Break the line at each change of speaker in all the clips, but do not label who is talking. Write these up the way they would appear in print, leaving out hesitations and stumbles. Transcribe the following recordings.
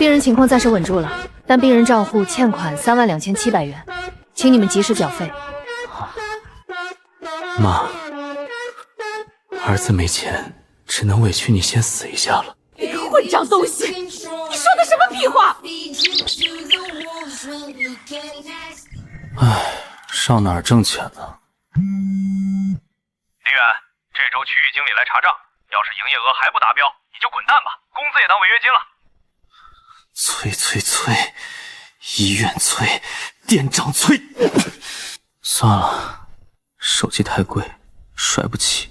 病人情况暂时稳住了，但病人账户欠款32700元，请你们及时缴费。
妈，儿子没钱，只能委屈你先死一下了。
混账东西！你说的什么屁话？
唉，上哪儿挣钱呢？
林远，这周区域经理来查账，要是营业额还不达标，你就滚蛋吧，工资也当违约金了。
催，医院催，店长催。算了，手机太贵，甩不起。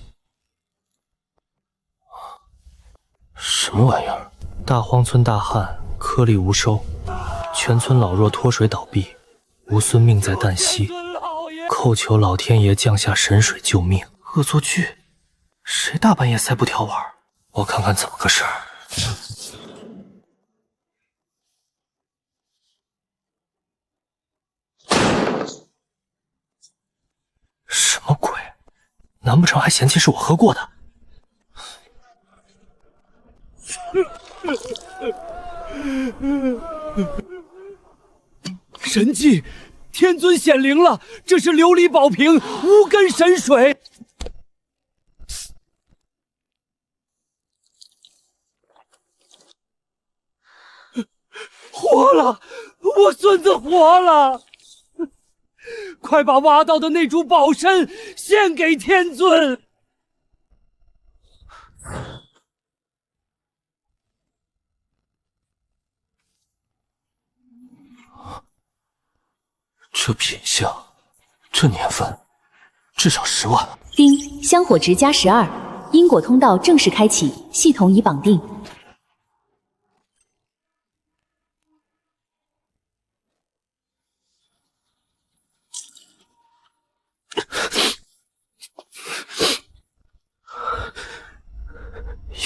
什么玩意儿？大荒村大旱，颗粒无收，全村老弱脱水倒闭，无孙命在旦夕，叩求老天爷降下神水救命。恶作剧？谁大半夜塞布条玩？我看看怎么个事儿。什么鬼？难不成还嫌弃是我喝过的？
神迹！天尊显灵了！这是琉璃宝瓶，无根神水。活了！我孙子活了！快把挖到的那株宝参献给天尊！
这品相，这年份，至少10万。
丁，香火值加12，因果通道正式开启，系统已绑定。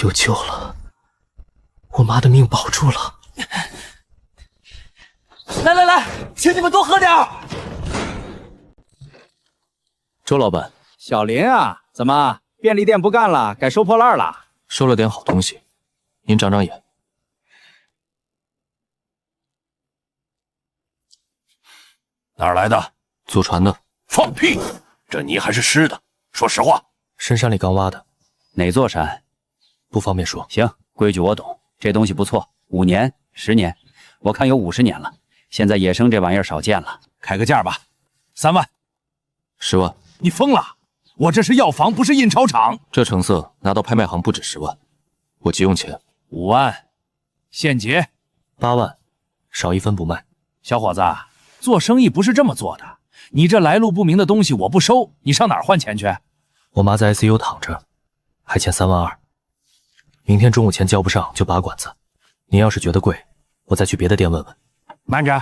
有救了，我妈的命保住了。
来，请你们多喝点儿。
周老板，
小林啊，怎么便利店不干了，改收破烂了？
收了点好东西，您长长眼。
哪儿来的？
祖传的。
放屁！这泥还是湿的。说实话。
深山里刚挖的。
哪座山？
不方便说。
行，规矩我懂。这东西不错，5年、10年，我看有50年了。现在野生这玩意儿少见了，
开个价吧，3万。
10万。
你疯了！我这是药房，不是印钞厂。
这成色拿到拍卖行不止10万，我急用钱。
5万，现结。
8万，少1分不卖。
小伙子，做生意不是这么做的。你这来路不明的东西我不收，你上哪儿换钱去？
我妈在 ICU 躺着，还欠3万2。明天中午前交不上就拔管子。您要是觉得贵，我再去别的店问问。
慢着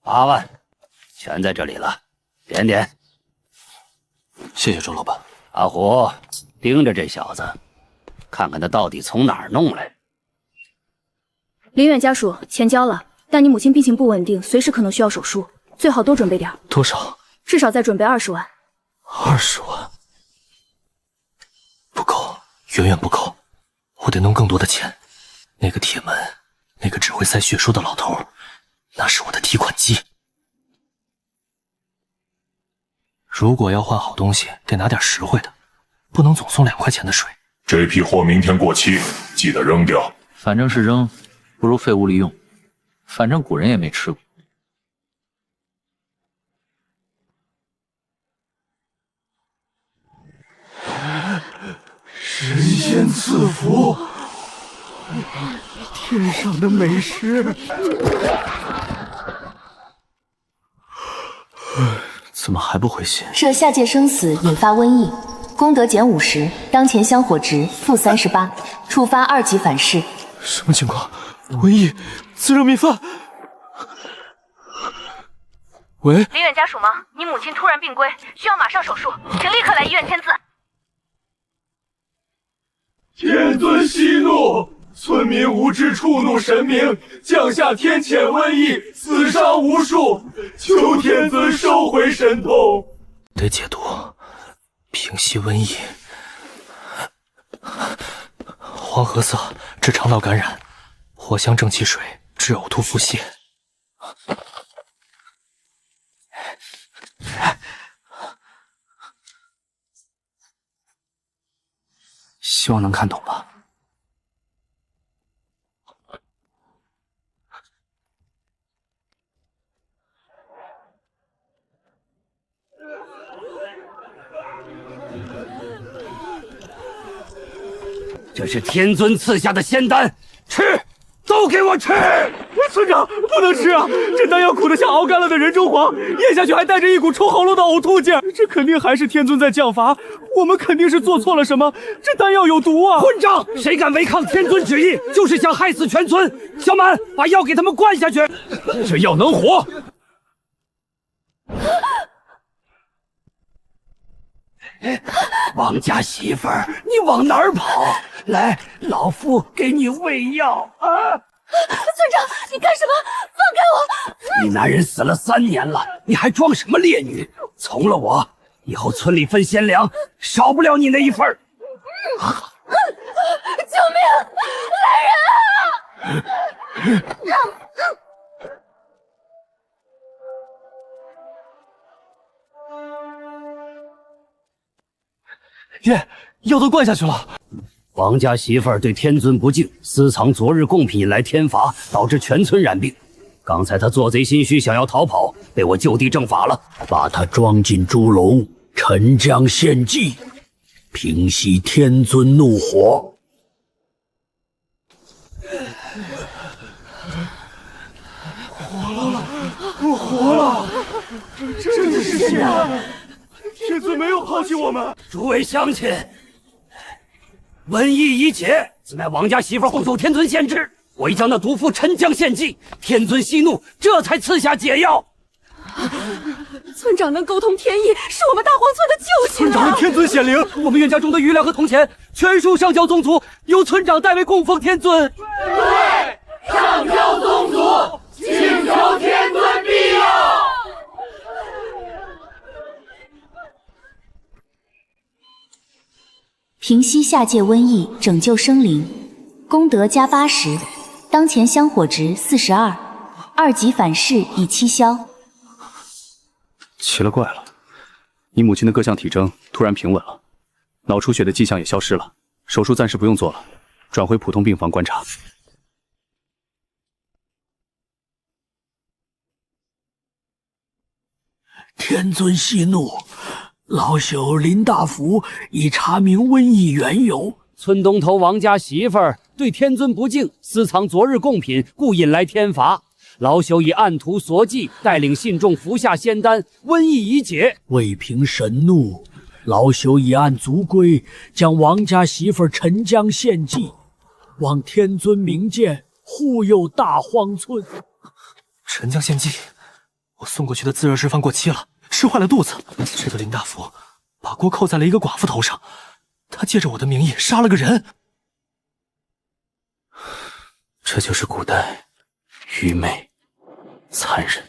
，8万，全在这里了，点点。
谢谢周老板。
阿虎，盯着这小子，看看他到底从哪儿弄来。
林远家属，钱交了，但你母亲病情不稳定，随时可能需要手术，最好多准备点。
多少？
至少再准备20万。
20万？不够，远远不够，我得弄更多的钱。那个铁门，那个只会塞血书的老头，那是我的提款机。如果要换好东西，得拿点实惠的，不能总送2块钱的水。
这批货明天过期，记得扔掉。
反正是扔，不如废物利用。反正古人也没吃过。
神仙赐福，天上的美食。
怎么还不回信？
设下界生死引发瘟疫，功德减50，当前香火值-38，触发2级反噬。
什么情况？瘟疫？自热米饭？喂，
林远家属吗？你母亲突然病危，需要马上手术，请立刻来医院签字。
天尊息怒，村民无知触怒神明，降下天谴瘟疫，死伤无数，求天尊收回神通。
得解毒，平息瘟疫。黄褐色治肠道感染，藿香正气水致呕吐腹泻。希望能看懂吧。
这是天尊赐下的仙丹，吃，都给我吃！村长，不能吃啊！这丹药苦得像熬干了的人中黄，咽下去还带着一股冲喉咙的呕吐劲儿。这肯定还是天尊在降罚，我们肯定是做错了什么。这丹药有毒啊！混账！谁敢违抗天尊旨意，就是想害死全村！小满，把药给他们灌下去。这药能活？王家媳妇儿，你往哪儿跑？来，老夫给你喂药啊！
村长，你干什么？放开我！
你男人死了3年了，你还装什么烈女？从了我，以后村里分鲜粮，少不了你那一份儿。
救命！来人啊！
爷，药都灌下去了。王家媳妇儿对天尊不敬，私藏昨日贡品引来天罚，导致全村染病。刚才她做贼心虚，想要逃跑，被我就地正法了，把她装进猪笼，沉江献祭，平息天尊怒火。活了！真的是仙丹！天尊没有抛弃我们。诸位乡亲，瘟疫已解，此乃王家媳妇哄受天尊限制，我已将那毒妇沉江献祭，天尊息怒，这才赐下解药。
村长能沟通天意，是我们大荒村的救星啊！
村长是天尊显灵，我们袁家中的余粮和铜钱全数上交宗族，由村长代为供奉天尊。
对，上交宗族，请求天尊庇佑。
平息下界瘟疫，拯救生灵，功德加80，当前香火值42，2级反噬已7消。
奇了怪了，你母亲的各项体征突然平稳了，脑出血的迹象也消失了，手术暂时不用做了，转回普通病房观察。
天尊息怒，老朽林大福已查明瘟疫缘由。村东头王家媳妇儿对天尊不敬，私藏昨日贡品，故引来天罚。老朽已按图索骥，带领信众服下仙丹，瘟疫已解。为平神怒，老朽已按族规将王家媳妇儿沉江献祭，望天尊明鉴，护佑大荒村。
沉江献祭，我送过去的自热食饭过期了，吃坏了肚子。这个林大福把锅扣在了一个寡妇头上，他借着我的名义杀了个人。这就是古代愚昧、残忍。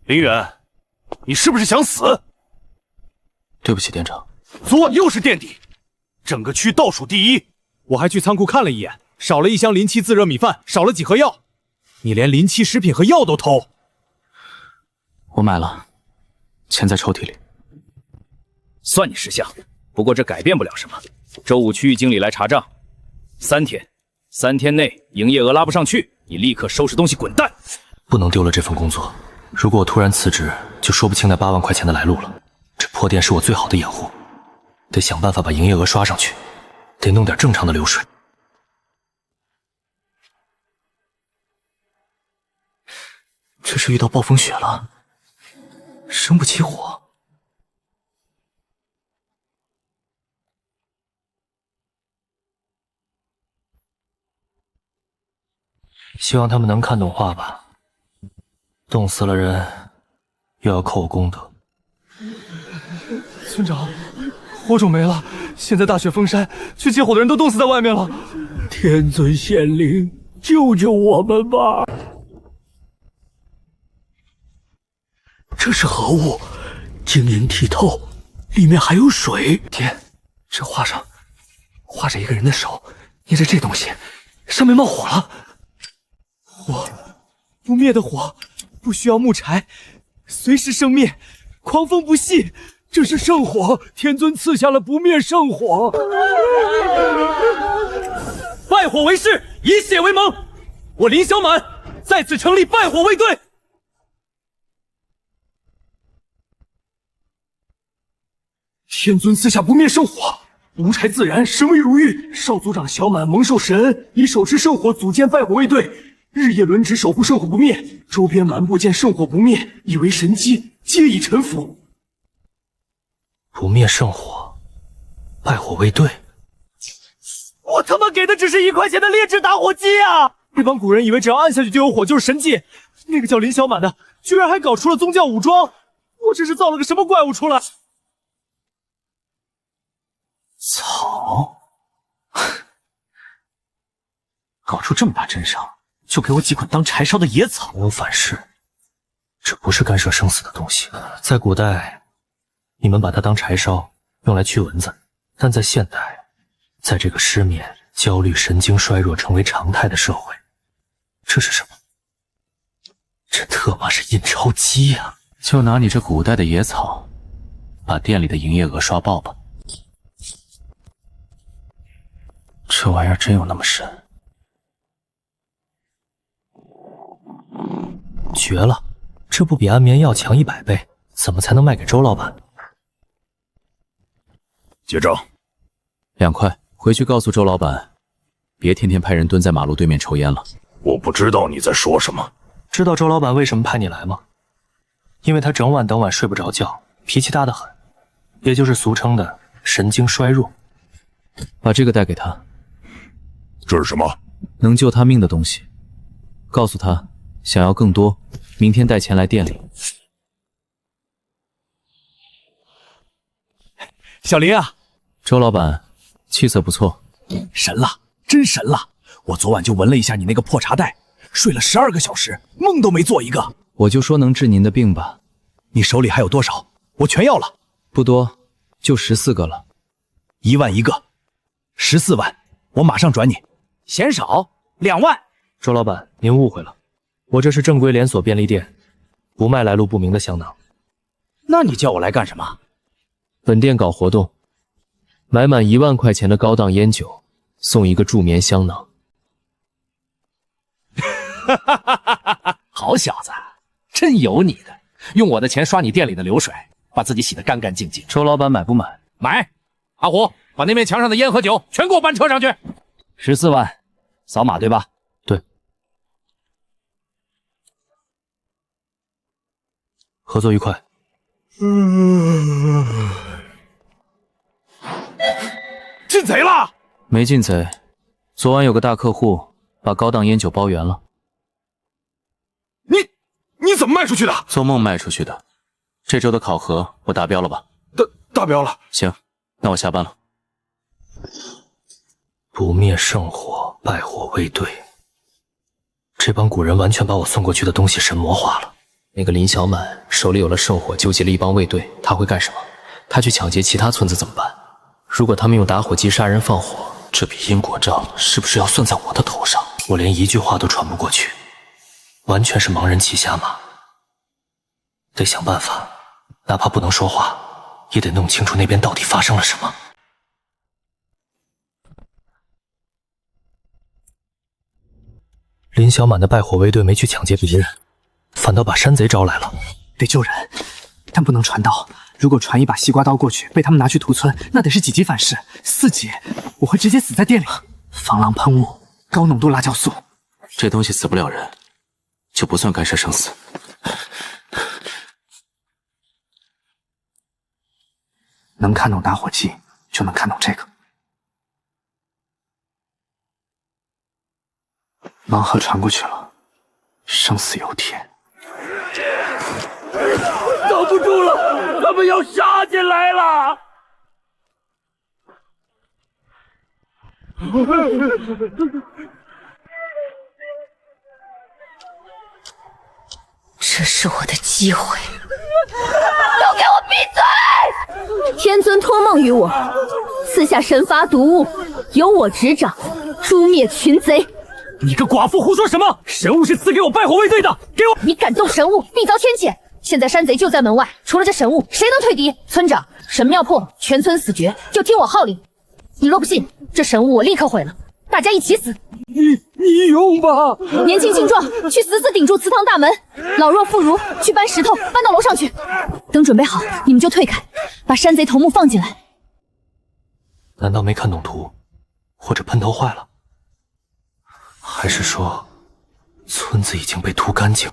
林远，你是不是想死？
对不起，店长。
昨晚又是垫底，整个区倒数第一。我还去仓库看了一眼，少了1箱临期自热米饭，少了几盒药。你连临期食品和药都偷。
我买了，钱在抽屉里。
算你识相，不过这改变不了什么。周5区域经理来查账，3天，3天内营业额拉不上去，你立刻收拾东西滚蛋。
不能丢了这份工作，如果我突然辞职，就说不清那8万块钱的来路了。这破店是我最好的掩护，得想办法把营业额刷上去，得弄点正常的流水。这是遇到暴风雪了，生不起火。希望他们能看懂话吧，冻死了人，又要扣我功德。
村长，火种没了，现在大雪封山，去接火的人都冻死在外面了。天尊显灵，救救我们吧！这是何物？晶莹剔透，里面还有水。
爹，这画上画着一个人的手捏着这东西，上面冒火了。火，不灭的火，不需要木柴，随时生灭，狂风不息。
这是圣火，天尊赐下了不灭圣火。
拜火为誓，以血为盟。我林小满在此成立拜火卫队。
天尊赐下不灭圣火，无柴自燃，神威如玉。少族长小满蒙受神恩，以手持圣火组建拜火卫队，日夜轮值守护圣火不灭。周边蛮部见圣火不灭，以为神机，皆已臣服。
不灭圣火，拜火卫队。
我他妈给的只是1块钱的劣质打火机啊！
这帮古人以为只要按下去就有火就是神迹，那个叫林小满的居然还搞出了宗教武装，我这是造了个什么怪物出来？
草，搞出这么大阵仗，就给我几捆当柴烧的野草。
没有反噬，这不是干涉生死的东西。在古代，你们把它当柴烧，用来驱蚊子；但在现代，在这个失眠、焦虑、神经衰弱成为常态的社会，这是什么？这特妈是印钞机呀！
就拿你这古代的野草，把店里的营业额刷爆吧。这玩意儿真有那么神？
绝了！这不比安眠药强100倍，怎么才能卖给周老板？
结账
2块，回去告诉周老板，别天天派人蹲在马路对面抽烟了。
我不知道你在说什么。
知道周老板为什么派你来吗？因为他整晚等晚睡不着觉，脾气大得很，也就是俗称的神经衰弱。
把这个带给他。
这是什么？
能救他命的东西。告诉他，想要更多，明天带钱来店里。
小林啊，
周老板，气色不错。
神了，真神了！我昨晚就闻了一下你那个破茶袋，睡了12个小时，梦都没做一个。
我就说能治您的病吧。
你手里还有多少？我全要了。
不多，就14个了。
1万1个，14万，我马上转你。嫌少？2万。
周老板，您误会了，我这是正规连锁便利店，不卖来路不明的香囊。
那你叫我来干什么？
本店搞活动，买满1万块钱的高档烟酒，送一个助眠香囊。
好小子，真有你的！用我的钱刷你店里的流水，把自己洗得干干净净。
周老板买不买？
买。阿虎，把那面墙上的烟和酒全给我搬车上去。14万，扫码对吧？
对。合作愉快。
进贼了？
没进贼，昨晚有个大客户把高档烟酒包圆了。
你怎么卖出去的？
做梦卖出去的。这周的考核我达标了吧？
达标了。
行，那我下班了。
不灭圣火，拜火卫队。这帮古人完全把我送过去的东西神魔化了。那个林小满手里有了圣火，纠集了一帮卫队，他会干什么？他去抢劫其他村子怎么办？如果他们用打火机杀人放火，这笔因果账是不是要算在我的头上？我连一句话都传不过去，完全是盲人骑瞎马。得想办法，哪怕不能说话，也得弄清楚那边到底发生了什么。林小满的拜火卫队没去抢劫别人，反倒把山贼招来了。
得救人，但不能传刀。如果传一把西瓜刀过去，被他们拿去屠村，那得是几级反噬？4级，我会直接死在店里。防狼喷雾，高浓度辣椒素，
这东西死不了人，就不算干涉生死。
能看懂打火机，就能看懂这个。盲盒传过去了，生死由天。
挡不住了，他们要杀进来了！
这是我的机会，都给我闭嘴！天尊托梦于我，赐下神罚毒物，
由我执掌，诛灭群贼。
你个寡妇胡说什么？神物是赐给我败火卫队的，给我！
你敢动神物，必遭天谴！现在山贼就在门外，除了这神物，谁能退敌？村长，神庙破，全村死绝，就听我号令。你若不信，这神物我立刻毁了，大家一起死！
你用吧！
年轻精壮，去死死顶住祠堂大门；老弱妇孺，去搬石头搬到楼上去。等准备好，你们就退开，把山贼头目放进来。
难道没看懂图，或者喷头坏了？还是说，村子已经被屠干净？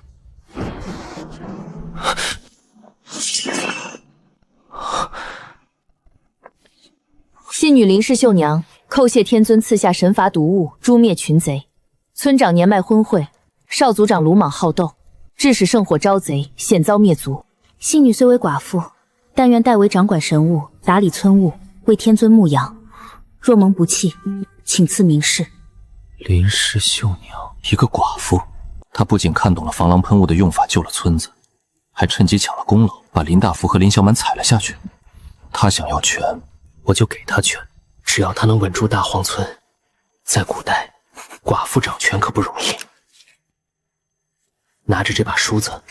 信女林氏绣娘叩谢天尊赐下神罚毒物，诛灭群贼。村长年迈昏晦，少族长鲁莽好斗，致使圣火招贼，险遭灭族。信女虽为寡妇，但愿代为掌管神物，打理村务，为天尊牧养。若蒙不弃，请赐名士。
林氏绣娘，一个寡妇，她不仅看懂了防狼喷雾的用法，救了村子，还趁机抢了功劳，把林大福和林小满踩了下去。她想要权，我就给她权，只要她能稳住大荒村。在古代，寡妇掌权可不容易。拿着这把梳子，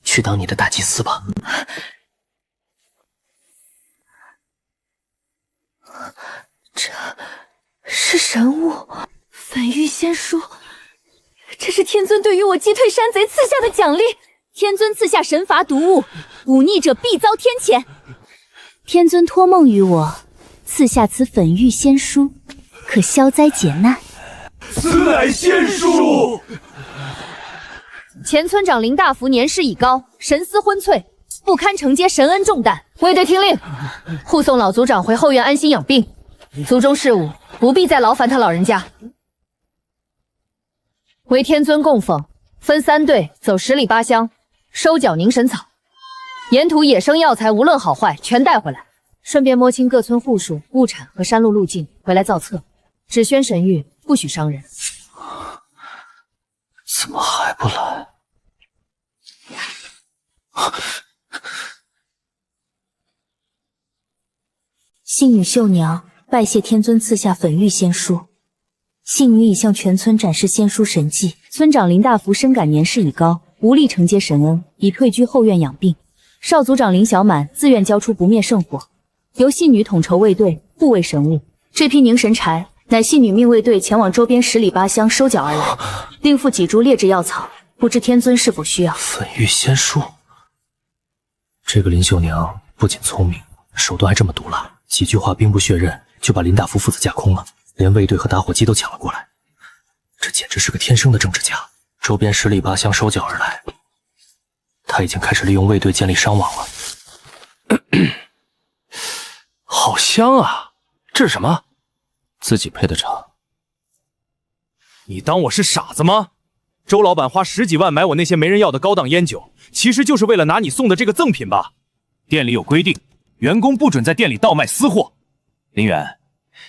去当你的大祭司吧。
这是神物，粉玉仙书，这是天尊对于我击退山贼赐下的奖励。天尊赐下神罚毒物，忤逆者必遭天谴。天尊托梦于我，赐下此粉玉仙书，可消灾解难。
此乃仙书。
前村长林大福年事已高，神思昏脆，不堪承接神恩重担。卫队听令，护送老族长回后院安心养病。族中事务不必再劳烦他老人家。为天尊供奉，分3队走10里8乡，收缴凝神草。沿途野生药材无论好坏，全带回来。顺便摸清各村户数、物产和山路路径，回来造册。只宣神谕，不许伤人。
怎么还不来？
信女绣娘拜谢天尊赐下粉玉仙书，信女已向全村展示仙书神迹。村长林大福深感年事已高，无力承接神恩，已退居后院养病。少族长林小满自愿交出不灭圣火，由信女统筹卫队，护卫神物。这批凝神柴乃信女命卫队前往周边10里8乡收缴而来，另附几株劣质药草，不知天尊是否需要？
粉玉仙书，这个林绣娘不仅聪明，手段还这么毒辣。几句话兵不血刃就把林大福父子架空了，连卫队和打火机都抢了过来。这简直是个天生的政治家。周边10里8乡收缴而来，他已经开始利用卫队建立商网了。
好香啊！这是什么？
自己配的茶。
你当我是傻子吗？周老板花10几万买我那些没人要的高档烟酒，其实就是为了拿你送的这个赠品吧？店里有规定，员工不准在店里倒卖私货。林远，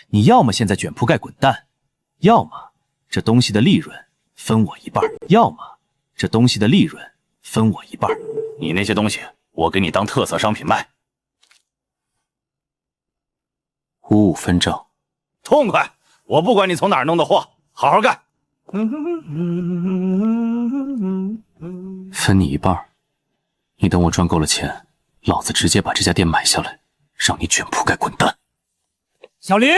你要么现在卷铺盖滚蛋，要么这东西的利润分我一半，要么这东西的利润分我一半。你那些东西，我给你当特色商品卖。
五五分账。
痛快！我不管你从哪儿弄的货，好好干。
分你一半，你等我赚够了钱，老子直接把这家店买下来，让你卷铺盖滚蛋。
小林，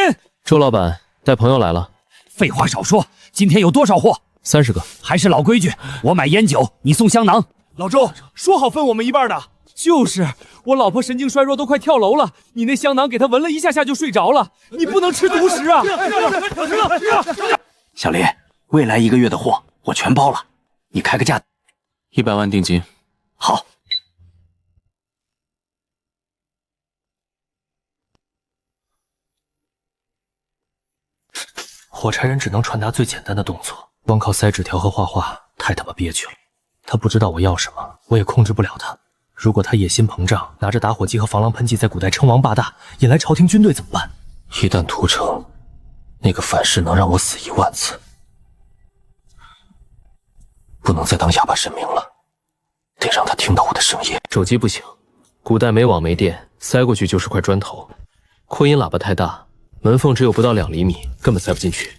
周老板带朋友来了。
废话少说，今天有多少货
？30个。
还是老规矩，我买烟酒，你送香囊。
老周，说好分我们一半的。就是我老婆神经衰弱，都快跳楼了，你那香囊给她闻了一下下就睡着了，你不能吃独食啊！
小林，未来1个月的货我全包了，你开个价。
100万定金。
好。
火柴人只能传达最简单的动作，光靠塞纸条和画画太他妈憋屈了。他不知道我要什么，我也控制不了他。如果他野心膨胀，拿着打火机和防狼喷剂在古代称王霸大，引来朝廷军队怎么办？一旦屠城，那个反噬能让我死1万次。不能再当哑巴神明了，得让他听到我的声音。手机不行，古代没网没电，塞过去就是块砖头。扩音喇叭太大，门缝只有不到2厘米，根本塞不进去。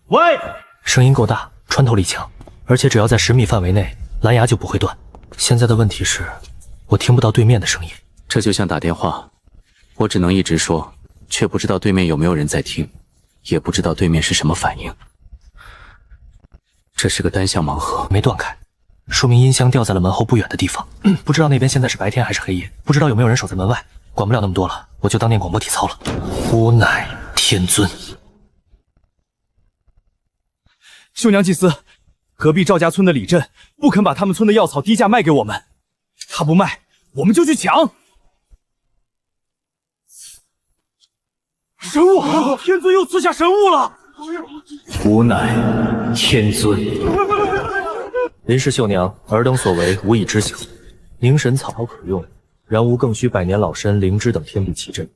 喂，声音够大，穿透力强，而且只要在10米范围内，蓝牙就不会断。现在的问题是，我听不到对面的声音。
这就像打电话，我只能一直说，却不知道对面有没有人在听，也不知道对面是什么反应。这是个单向盲盒，
没断开，说明音箱掉在了门后不远的地方。不知道那边现在是白天还是黑夜，不知道有没有人守在门外。管不了那么多了，我就当念广播体操了。吾乃天尊。
秀娘祭司，隔壁赵家村的李振不肯把他们村的药草低价卖给我们，他不卖，我们就去抢。神物！天尊又赐下神物了！
吾乃天尊。林氏秀娘，尔等所为，吾已知晓。凝神草可用，然吾更需百年老参、灵芝等天地奇珍。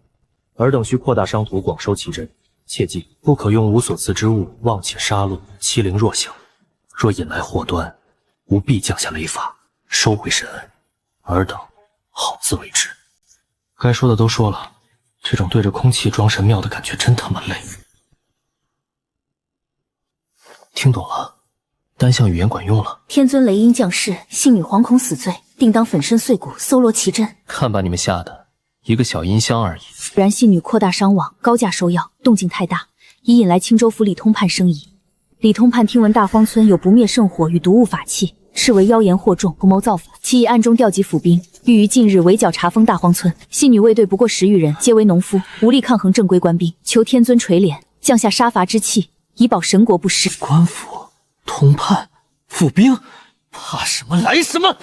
尔等需扩大商途，广收奇珍。切记，不可用吾所赐之物妄且杀戮，欺凌弱小。若引来祸端，吾必降下雷法，收回神恩。尔等好自为之。该说的都说了，这种对着空气装神庙的感觉真他妈累。听懂了，单向语言管用了。
天尊雷音降世，信女惶恐死罪，定当粉身碎骨，搜罗奇珍。
看把你们吓的，一个小音箱而已。
然信女扩大商网，高价收药，动静太大，已引来青州府李通判生疑。李通判听闻大荒村有不灭圣火与毒物法器，视为妖言惑众，图谋造反，其已暗中调集府兵，欲于近日围剿查封大荒村。信女卫队不过10余人，皆为农夫，无力抗衡正规官兵，求天尊垂怜，降下杀伐之气，以保神国不失。
官府、通判、府兵，怕什么来什么！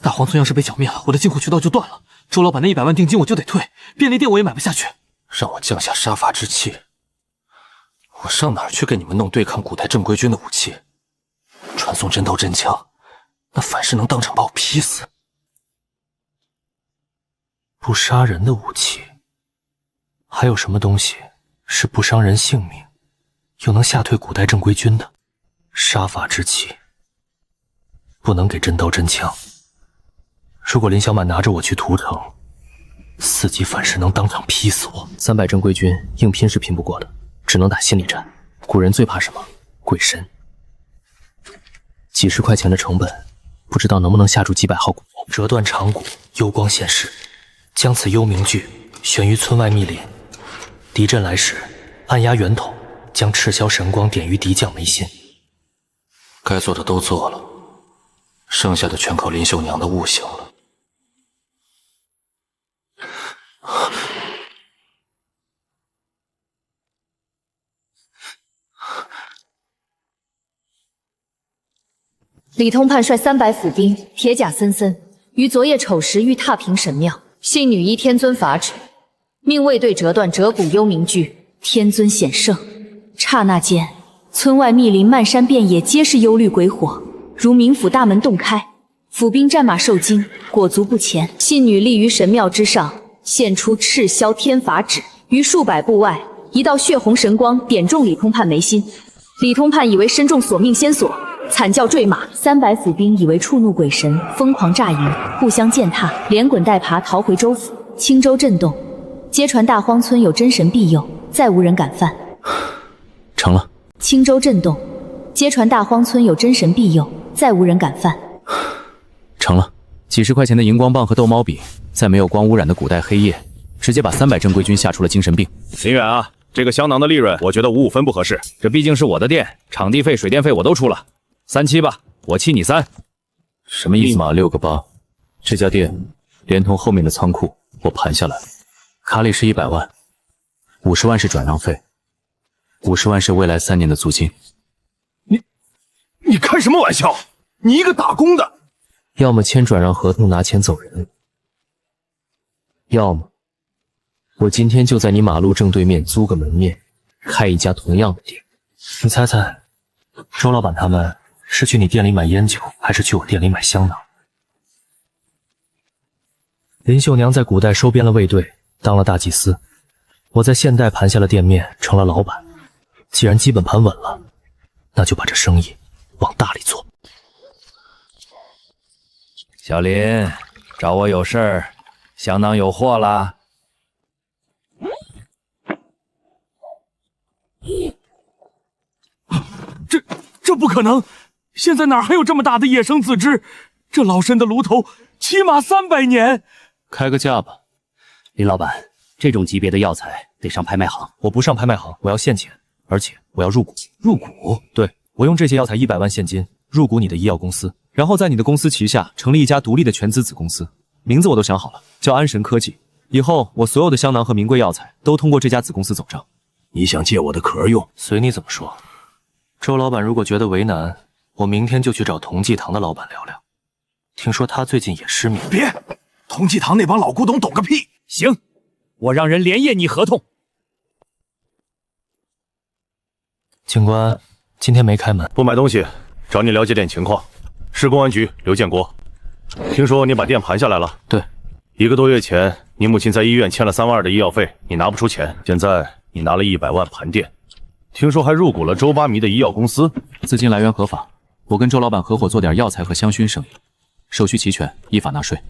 大荒村要是被剿灭了，我的进货渠道就断了。周老板那100万定金我就得退，便利店我也买不下去。
让我降下杀伐之气，我上哪儿去给你们弄对抗古代正规军的武器？传送真刀真枪，那反是能当场把我劈死。不杀人的武器，还有什么东西是不伤人性命，又能吓退古代正规军的？杀伐之气，不能给真刀真枪。如果林小满拿着我去屠城，4级反是能当场劈死我。300正规军硬拼是拼不过的，只能打心理战。古人最怕什么？鬼神。几10块钱的成本，不知道能不能吓住几百号骨头。折断长骨，幽光现世，将此幽冥具悬于村外密林。敌阵来时，按压源头，将赤霄神光点于敌将眉心。该做的都做了，剩下的全靠林秀娘的悟性了。
李通判率300府兵，铁甲森森，于昨夜丑时欲踏平神庙。信女依天尊法旨，命卫队折断折骨幽冥具。天尊显圣，刹那间，村外密林漫山遍野皆是幽绿鬼火，如冥府大门洞开，府兵战马受惊，裹足不前。信女立于神庙之上，现出赤霄天法旨，于数百步外，一道血红神光点中李通判眉心。李通判以为身中索命仙索，惨叫坠马。300府兵以为触怒鬼神，疯狂炸营，互相践踏，连滚带爬逃回州府。青州震动，皆传大荒村有真神庇佑，再无人敢犯。
成了。
青州震动，皆传大荒村有真神庇佑，再无人敢犯。
成了。几10块钱的荧光棒和逗猫笔，在没有光污染的古代黑夜，直接把300正规军吓出了精神病。
林远啊，这个香囊的利润，我觉得5-5分不合适。
这毕竟是我的店，场地费、水电费我都出了，3-7吧，我欺你3。
什么意思嘛？6个8，这家店连同后面的仓库我盘下来，卡里是100万，50万是转让费，50万是未来3年的租金。
你开什么玩笑？你一个打工的，
要么签转让合同拿钱走人，要么我今天就在你马路正对面租个门面，开一家同样的店。你猜猜，周老板他们是去你店里买烟酒，还是去我店里买香囊？林秀娘在古代收编了卫队，当了大祭司，我在现代盘下了店面，成了老板。既然基本盘稳了，那就把这生意往大里做。
小林，找我有事儿，
相当有货啦。
这不可能！现在哪还有这么大的野生自知？这老参的炉头起码300年。
开个价吧。
林老板，这种级别的药材得上拍卖行。
我不上拍卖行，我要现钱，而且我要入股。
入股？
对，我用这些药材100万现金入股你的医药公司，然后在你的公司旗下成立一家独立的全资子公司，名字我都想好了，叫安神科技。以后我所有的香囊和名贵药材都通过这家子公司走账。
你想借我的壳用？
随你怎么说。周老板如果觉得为难，我明天就去找同济堂的老板聊聊。听说他最近也失眠。
别，同济堂那帮老古董懂个屁！
行，我让人连夜拟合同。
警官，今天没开门。
不买东西，找你了解点情况。市公安局刘建国，听说你把店盘下来了？
对
，1个多月前，你母亲在医院欠了3万2的医药费，你拿不出钱，现在你拿了100万盘店。听说还入股了周八迷的医药公司，
资金来源合法。我跟周老板合伙做点药材和香薰生意，手续齐全，依法纳税。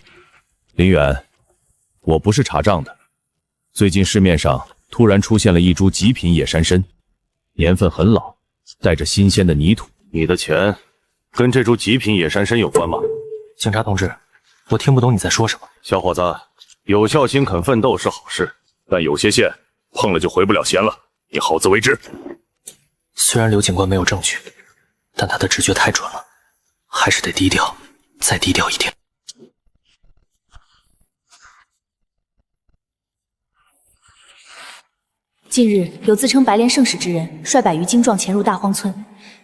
林远，我不是查账的。最近市面上突然出现了一株极品野山参，年份很老，带着新鲜的泥土。你的钱跟这株极品野山参有关吗？
警察同志，我听不懂你在说什么。
小伙子，有孝心肯奋斗是好事，但有些线碰了就回不了弦了，你好自为之。
虽然刘警官没有证据，但他的直觉太准了，还是得低调，再低调一点。
近日，有自称白莲圣使之人率100余精壮潜入大荒村，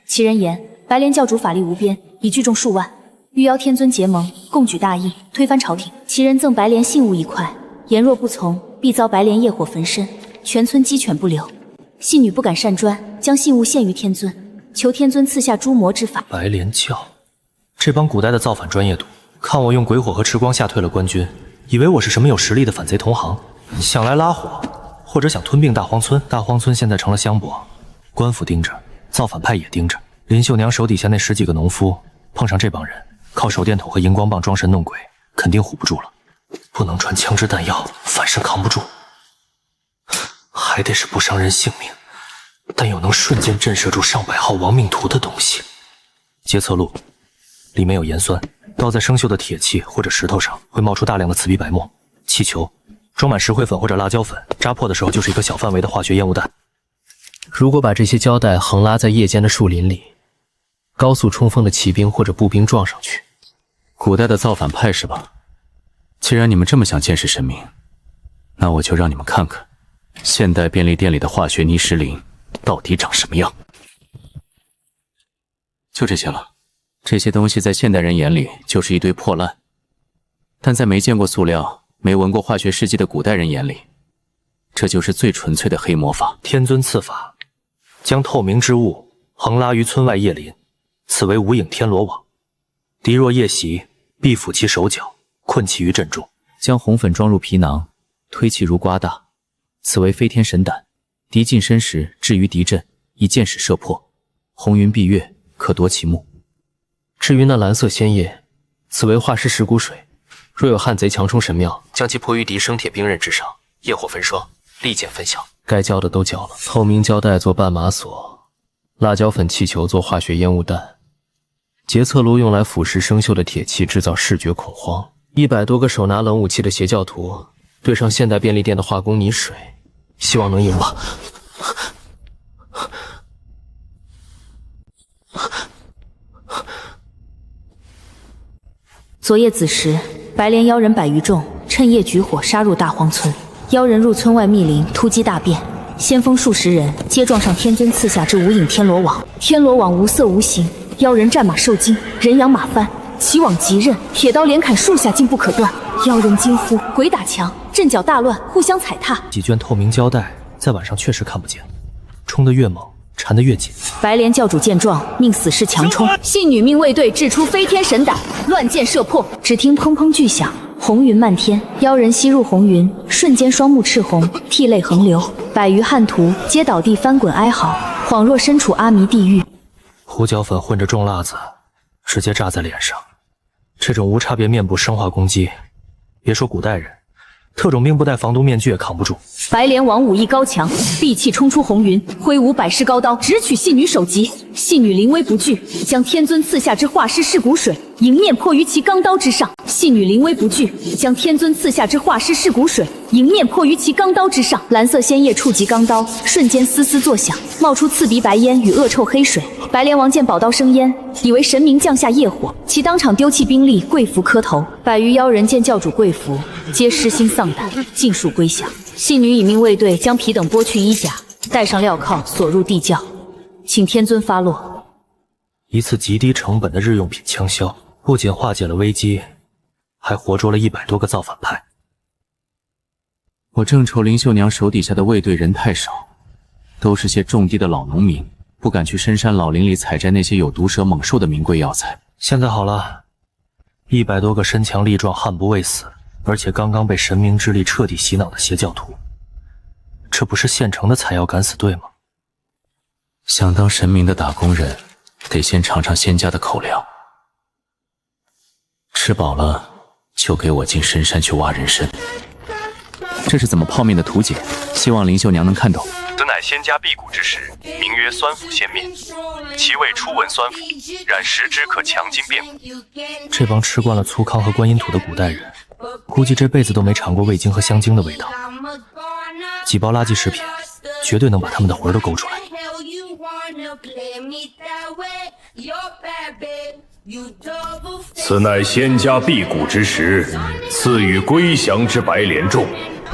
其人言白莲教主法力无边，已聚众数万，欲邀天尊结盟，共举大义，推翻朝廷。其人赠白莲信物1块，言若不从，必遭白莲业火焚身，全村鸡犬不留。信女不敢擅专，将信物献于天尊，求天尊赐下诛魔之法。
白莲教，这帮古代的造反专业度，看我用鬼火和赤光吓退了官军，以为我是什么有实力的反贼同行，想来拉火，或者想吞并大荒村。大荒村现在成了香饽，官府盯着，造反派也盯着。林秀娘手底下那10几个农夫，碰上这帮人，靠手电筒和荧光棒装神弄鬼，肯定唬不住了。不能传枪支弹药，反是扛不住。还得是不伤人性命，但又能瞬间震慑住上百号亡命徒的东西。洁厕露里面有盐酸，倒在生锈的铁器或者石头上，会冒出大量的刺鼻白沫。气球装满石灰粉或者辣椒粉，扎破的时候就是一个小范围的化学烟雾弹。如果把这些胶带横拉在夜间的树林里，高速冲锋的骑兵或者步兵撞上去。
古代的造反派是吧？既然你们这么想见识神明，那我就让你们看看现代便利店里的化学泥石林到底长什么样。就这些了，这些东西在现代人眼里就是一堆破烂，但在没见过塑料、没闻过化学试剂的古代人眼里，这就是最纯粹的黑魔法。
天尊赐法，将透明之物横拉于村外叶林，此为无影天罗网。敌若夜袭，必抚其手脚，困其于阵中。
将红粉装入皮囊，推其如瓜大，此为飞天神胆。敌近身时，置于敌阵，以箭矢射破。红云蔽月，可夺其目。
至于那蓝色鲜液，此为化尸石骨水。若有汉贼强冲神庙，将其泼于敌生铁兵刃之上，业火焚烧，利剑分晓。该交的都交了。透明胶带做绊马索，辣椒粉气球做化学烟雾弹，洁厕炉用来腐蚀生锈的铁器，制造视觉恐慌。100多个手拿冷武器的邪教徒，对上现代便利店的化工泥水，希望能赢吧。
昨夜子时，白莲妖人100余众趁夜举火杀入大荒村，妖人入村外密林突击大变，先锋数十人皆撞上天尊赐下之无影天罗网。天罗网无色无形，妖人战马受惊，人仰马翻，其网急刃，铁刀连砍数下竟不可断。妖人惊呼：鬼打墙！阵脚大乱，互相踩踏。
几卷透明胶带在晚上确实看不见，冲得越猛，缠得越紧。
白莲教主见状，命死士强冲，信女命卫队掷出飞天神胆，乱箭射破。只听砰砰巨响，红云漫天，妖人吸入红云，瞬间双目赤红，涕泪横流，100余汉徒皆倒地翻滚哀嚎，恍若身处阿弥地狱。
胡椒粉混着重辣子，直接炸在脸上。这种无差别面部生化攻击，别说古代人，特种兵不戴防毒面具也扛不住。
白莲王武艺高强，闭气冲出红云，挥舞百世高刀，直取戏女首级。戏女临危不惧，将天尊赐下之化尸噬骨水迎面泼于其钢刀之上。戏女临危不惧，将天尊赐下之化尸噬骨水迎面泼于其钢刀之上。蓝色仙液触及钢刀，瞬间嘶嘶作响，冒出刺鼻白烟与恶臭黑水。白莲王见宝刀生烟，以为神明降下业火，其当场丢弃兵力，跪伏磕头。百余妖人见教主跪伏，皆失心丧胆，尽数归降。戏女以命卫队将皮等剥去衣甲，带上镣铐，锁入地窖，请天尊发落。
一次极低成本的日用品枪销，不仅化解了危机，还活捉了100多个造反派。
我正愁林秀娘手底下的卫队人太少，都是些种地的老农民，不敢去深山老林里采摘那些有毒蛇猛兽的名贵药材。
现在好了，100多个身强力壮、悍不畏死，而且刚刚被神明之力彻底洗脑的邪教徒，这不是现成的采药敢死队吗？
想当神明的打工人，得先尝尝仙家的口粮。吃饱了，就给我进深山去挖人参。这是怎么泡面的图解，希望林秀娘能看懂。
此乃仙家辟谷之食，名曰酸腐仙面，其味初闻酸腐，然食之可强筋变骨。
这帮吃惯了粗糠和观音土的古代人，估计这辈子都没尝过味精和香精的味道。几包垃圾食品，绝对能把他们的魂都勾出来。
此乃仙家辟谷之食，赐予归降之白莲众。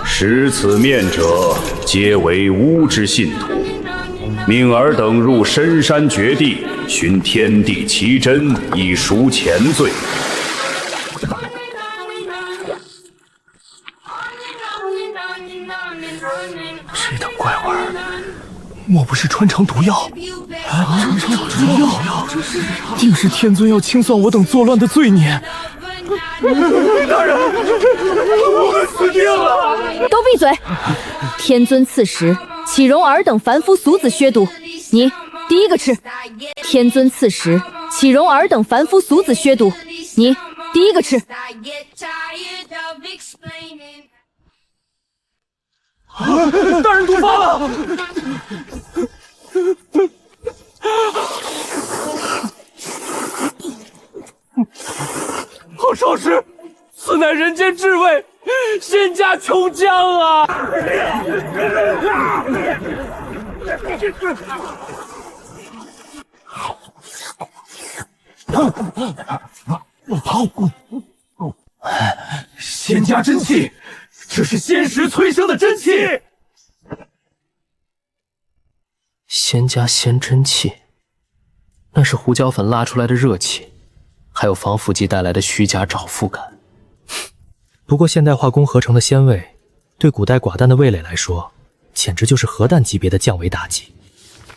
食此面者，皆为巫之信徒。命尔等入深山绝地，寻天地奇珍，以赎前罪。
这等怪味儿，莫不是穿肠毒药？穿肠毒药，定是天尊要清算我等作乱的罪孽。大人，我们死定了！
都闭嘴！天尊赐食，岂容尔等凡夫俗子削毒？你第一个吃。天尊赐食，岂容尔等凡夫俗子削毒？你第一个吃。
大人毒发了！好少时，此乃人间至味，仙家琼浆啊！仙家真气，这是仙石催生的真气。
仙家仙真气，那是胡椒粉拉出来的热气，还有防腐剂带来的虚假找腹感。不过现代化工合成的鲜味，对古代寡淡的味蕾来说，简直就是核弹级别的降维打击。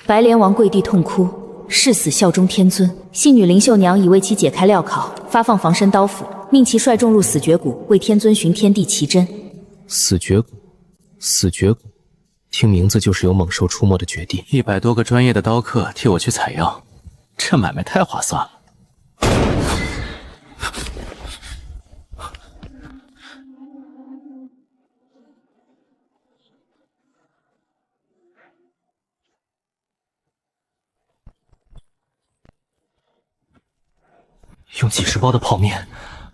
白莲王跪地痛哭，誓死效忠天尊。戏女林秀娘已为其解开镣铐，发放防身刀斧，命其率众入死绝谷，为天尊寻天地奇珍。
死绝谷，死绝谷，听名字就是有猛兽出没的绝地。
100多个专业的刀客替我去采药，这买卖太划算了。
用几十包的泡面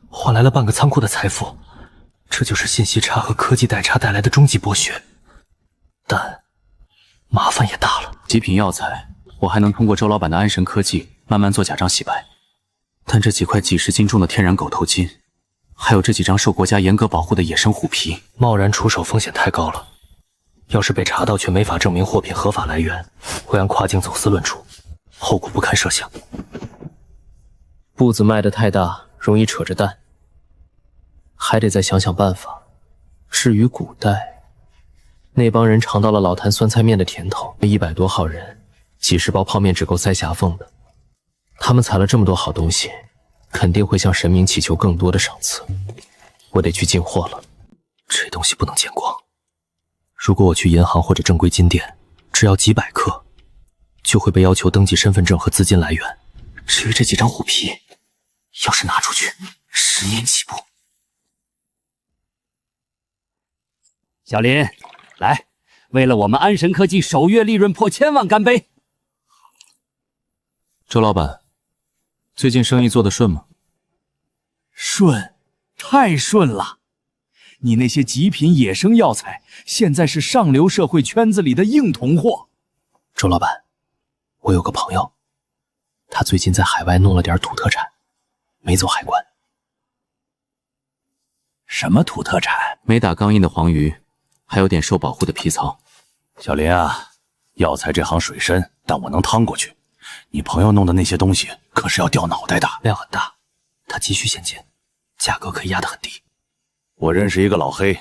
换来了半个仓库的财富，这就是信息差和科技代差带来的终极剥削，但麻烦也大了。
极品药材，我还能通过周老板的安神科技慢慢做假账洗白，但这几块几十斤重的天然狗头金，还有这几张受国家严格保护的野生虎皮，
贸然出手风险太高了。要是被查到却没法证明货品合法来源，会按跨境走私论处，后果不堪设想。步子迈得太大，容易扯着蛋，还得再想想办法。至于古代，那帮人尝到了老坛酸菜面的甜头，100多号人，几十包泡面只够塞狭缝的。他们采了这么多好东西，肯定会向神明祈求更多的赏赐。我得去进货了，这东西不能见光。如果我去银行或者正规金店，只要几百克，就会被要求登记身份证和资金来源。至于这几张虎皮，要是拿出去，10年起步。
小林，来，为了我们安神科技首月利润破1000万干杯！
周老板，最近生意做得顺吗？
顺，太顺了！你那些极品野生药材，现在是上流社会圈子里的硬通货。
周老板，我有个朋友，他最近在海外弄了点土特产，没走海关。
什么土特产？
没打钢印的黄鱼，还有点受保护的皮草。
小林啊，药材这行水深，但我能趟过去。你朋友弄的那些东西可是要掉脑袋的，
量很大，他急需现金，价格可以压得很低。
我认识一个老黑，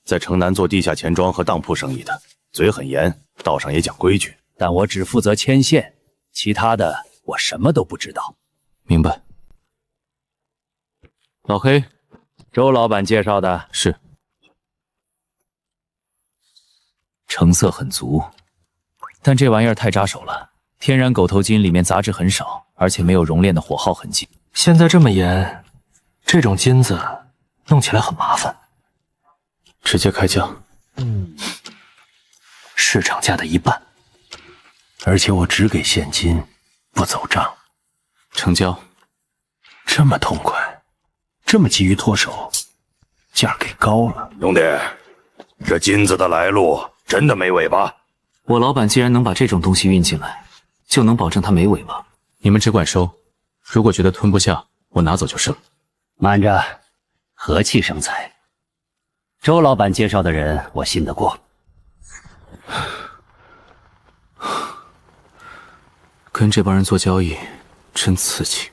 在城南做地下钱庄和当铺生意的，嘴很严，道上也讲规矩。
但我只负责牵线，其他的我什么都不知道。
明白。老黑，
周老板介绍的。
是。
成色很足，但这玩意儿太扎手了。天然狗头金里面杂质很少，而且没有熔炼的火耗痕迹。
现在这么严，这种金子弄起来很麻烦。直接开价，市场价的1半，
而且我只给现金，不走账。
成交。
这么痛快，这么急于脱手，价给高了。
兄弟，这金子的来路真的没尾巴？
我老板既然能把这种东西运进来，就能保证它没尾巴。你们只管收，如果觉得吞不下，我拿走就是了。
慢着，和气生财。周老板介绍的人，我信得过。
跟这帮人做交易，真刺激。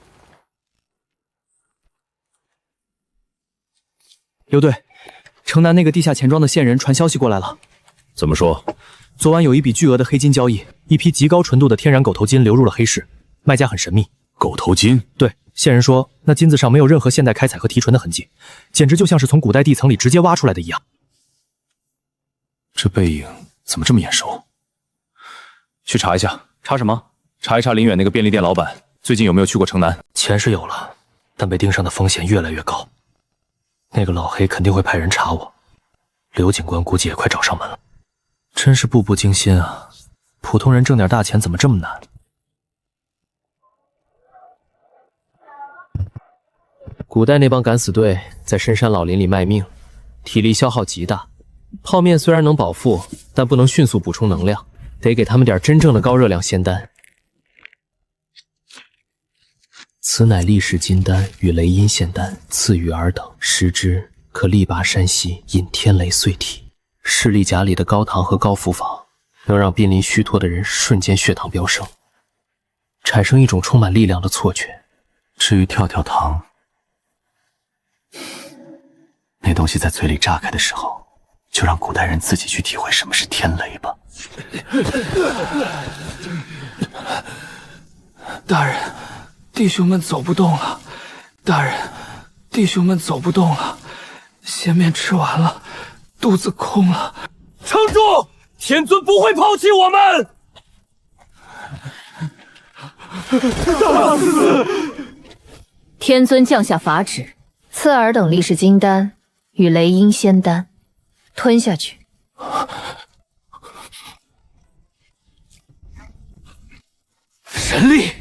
刘队，城南那个地下钱庄的线人传消息过来了。
怎么说？
昨晚有一笔巨额的黑金交易，一批极高纯度的天然狗头金流入了黑市，卖家很神秘。
狗头金？
对，线人说那金子上没有任何现代开采和提纯的痕迹，简直就像是从古代地层里直接挖出来的一样。
这背影怎么这么眼熟？去查一下。
查什么？查一查林远那个便利店老板最近有没有去过城南。
钱是有了，但被盯上的风险越来越高。那个老黑肯定会派人查我，刘警官估计也快找上门了。真是步步惊心啊！普通人挣点大钱怎么这么难？
古代那帮敢死队在深山老林里卖命，体力消耗极大。泡面虽然能饱腹，但不能迅速补充能量，得给他们点真正的高热量仙丹。此乃力士金丹与雷音仙丹，赐予尔等食之，可力拔山兮，引天雷碎体。士力甲里的高糖和高复方，能让濒临虚脱的人瞬间血糖飙升，产生一种充满力量的错觉。
至于跳跳糖，那东西在嘴里炸开的时候，就让古代人自己去体会什么是天雷吧。
大人，弟兄们走不动了。大人，弟兄们走不动了。鲜面吃完了，肚子空了。
撑住！天尊不会抛弃我们。
大死！天尊降下法旨，赐尔等力士金丹与雷音仙丹，吞下去。
神力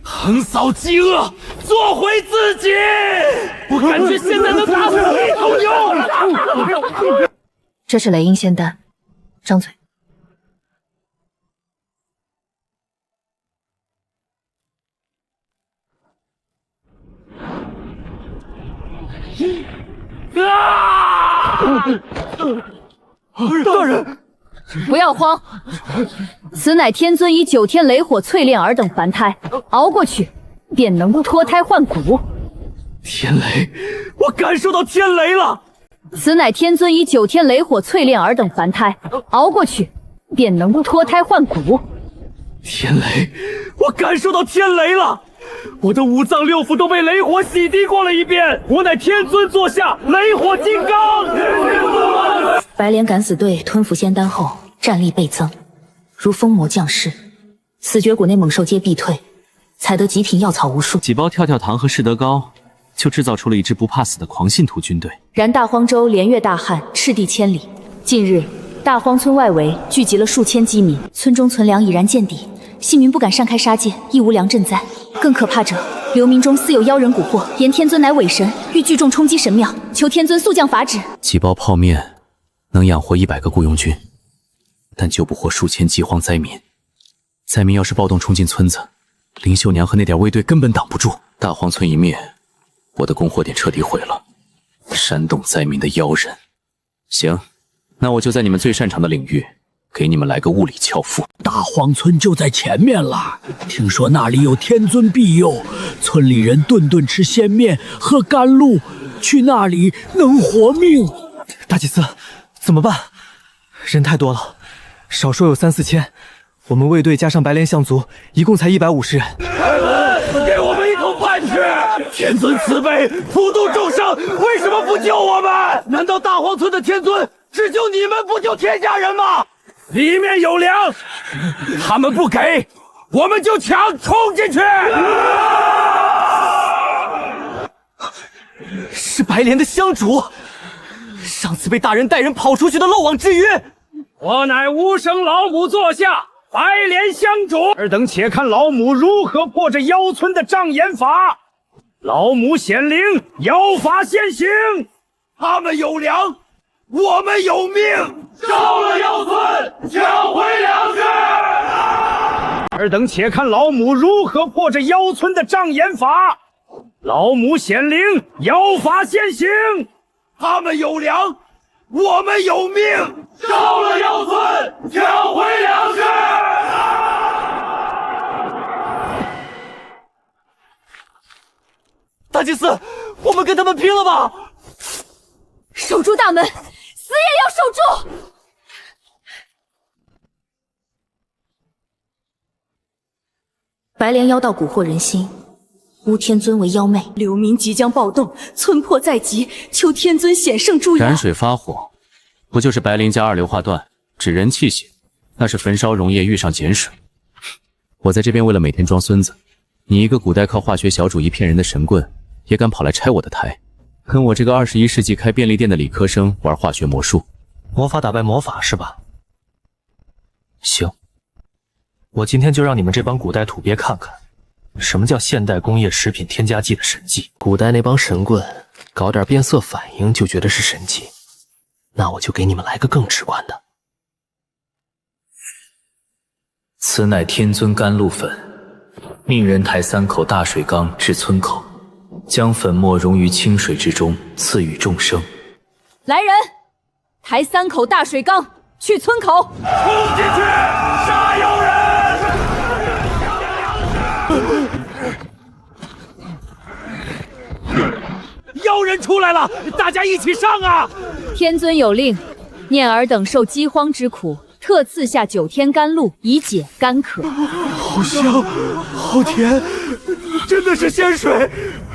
横扫饥饿，做回自己。我感觉现在能打死一头牛。
这是雷音仙丹，张嘴。
大人，
不要慌，此乃天尊以9天雷火淬炼尔等凡胎，熬过去便能脱胎换骨。
天雷，我感受到天雷了。
此乃天尊以9天雷火淬炼尔等凡胎，熬过去便能脱胎换骨。
天雷，我感受到天雷了。我的5脏6腑都被雷火洗涤过了一遍，我乃天尊座下雷火金刚。
白莲敢死队吞服仙丹后，战力倍增，如疯魔降世，死绝谷内猛兽皆必退，采得极品药草无数。
几包跳跳糖和士德膏，就制造出了一支不怕死的狂信徒军队。
然大荒州连越大旱，赤地千里，近日，大荒村外围聚集了数千饥民，村中存粮已然见底，信民不敢擅开杀戒，亦无粮赈灾。更可怕者，流民中似有妖人蛊惑，言天尊乃伪神，欲聚众冲击神庙，求天尊速降法旨。
几包泡面能养活100个雇佣军，但救不活数千饥荒灾民。灾民要是暴动冲进村子，林秀娘和那点卫队根本挡不住。大荒村一灭，我的供货点彻底毁了，煽动灾民的妖人。行，那我就在你们最擅长的领域，给你们来个物理撬腹。
大荒村就在前面了，听说那里有天尊庇佑，村里人顿顿吃鲜面，喝甘露，去那里能活命。
大祭司，怎么办？人太多了，少说有3、4千，我们卫队加上白莲象族，一共才150人。
给我们一口饭吃！天尊慈悲，普度众生，为什么不救我们？难道大荒村的天尊只救你们，不救天下人吗？里面有粮，他们不给，我们就抢，冲进去！
是白莲的香主，上次被大人带人跑出去的漏网之鱼。
我乃无生老母座下，白莲香主，尔等且看老母如何破这妖村的障眼法。老母显灵，妖法现行。他们有粮，我们有命。烧了妖村，抢回粮食。尔等且看老母如何破这妖村的障眼法。老母显灵，妖法现行。他们有粮，我们有命。烧了妖村，抢回粮食。
大祭司，我们跟他们拼了吧！
守住大门，死也要守住！
白莲妖道蛊惑人心，诬天尊为妖媚，
流民即将暴动，村破在即，求天尊显圣助妖。
燃水发火，不就是白磷加二硫化氦，指人气血？那是焚烧溶液遇上碱水。我在这边为了每天装孙子，你一个古代靠化学小主义骗人的神棍，也敢跑来拆我的台，跟我这个21世纪开便利店的理科生玩化学魔术，
魔法打败魔法是吧？行，我今天就让你们这帮古代土鳖看看，什么叫现代工业食品添加剂的神迹。
古代那帮神棍搞点变色反应就觉得是神迹，那我就给你们来个更直观的。此乃天尊甘露粉，命人抬3口大水缸至村口，将粉末溶于清水之中，赐予众生。
来人，抬3口大水缸去村口，
冲进去，杀妖人！妖人出来了，大家一起上啊！
天尊有令，念尔等受饥荒之苦，特赐下9天甘露，以解干渴。
好香，好甜，真的是仙水，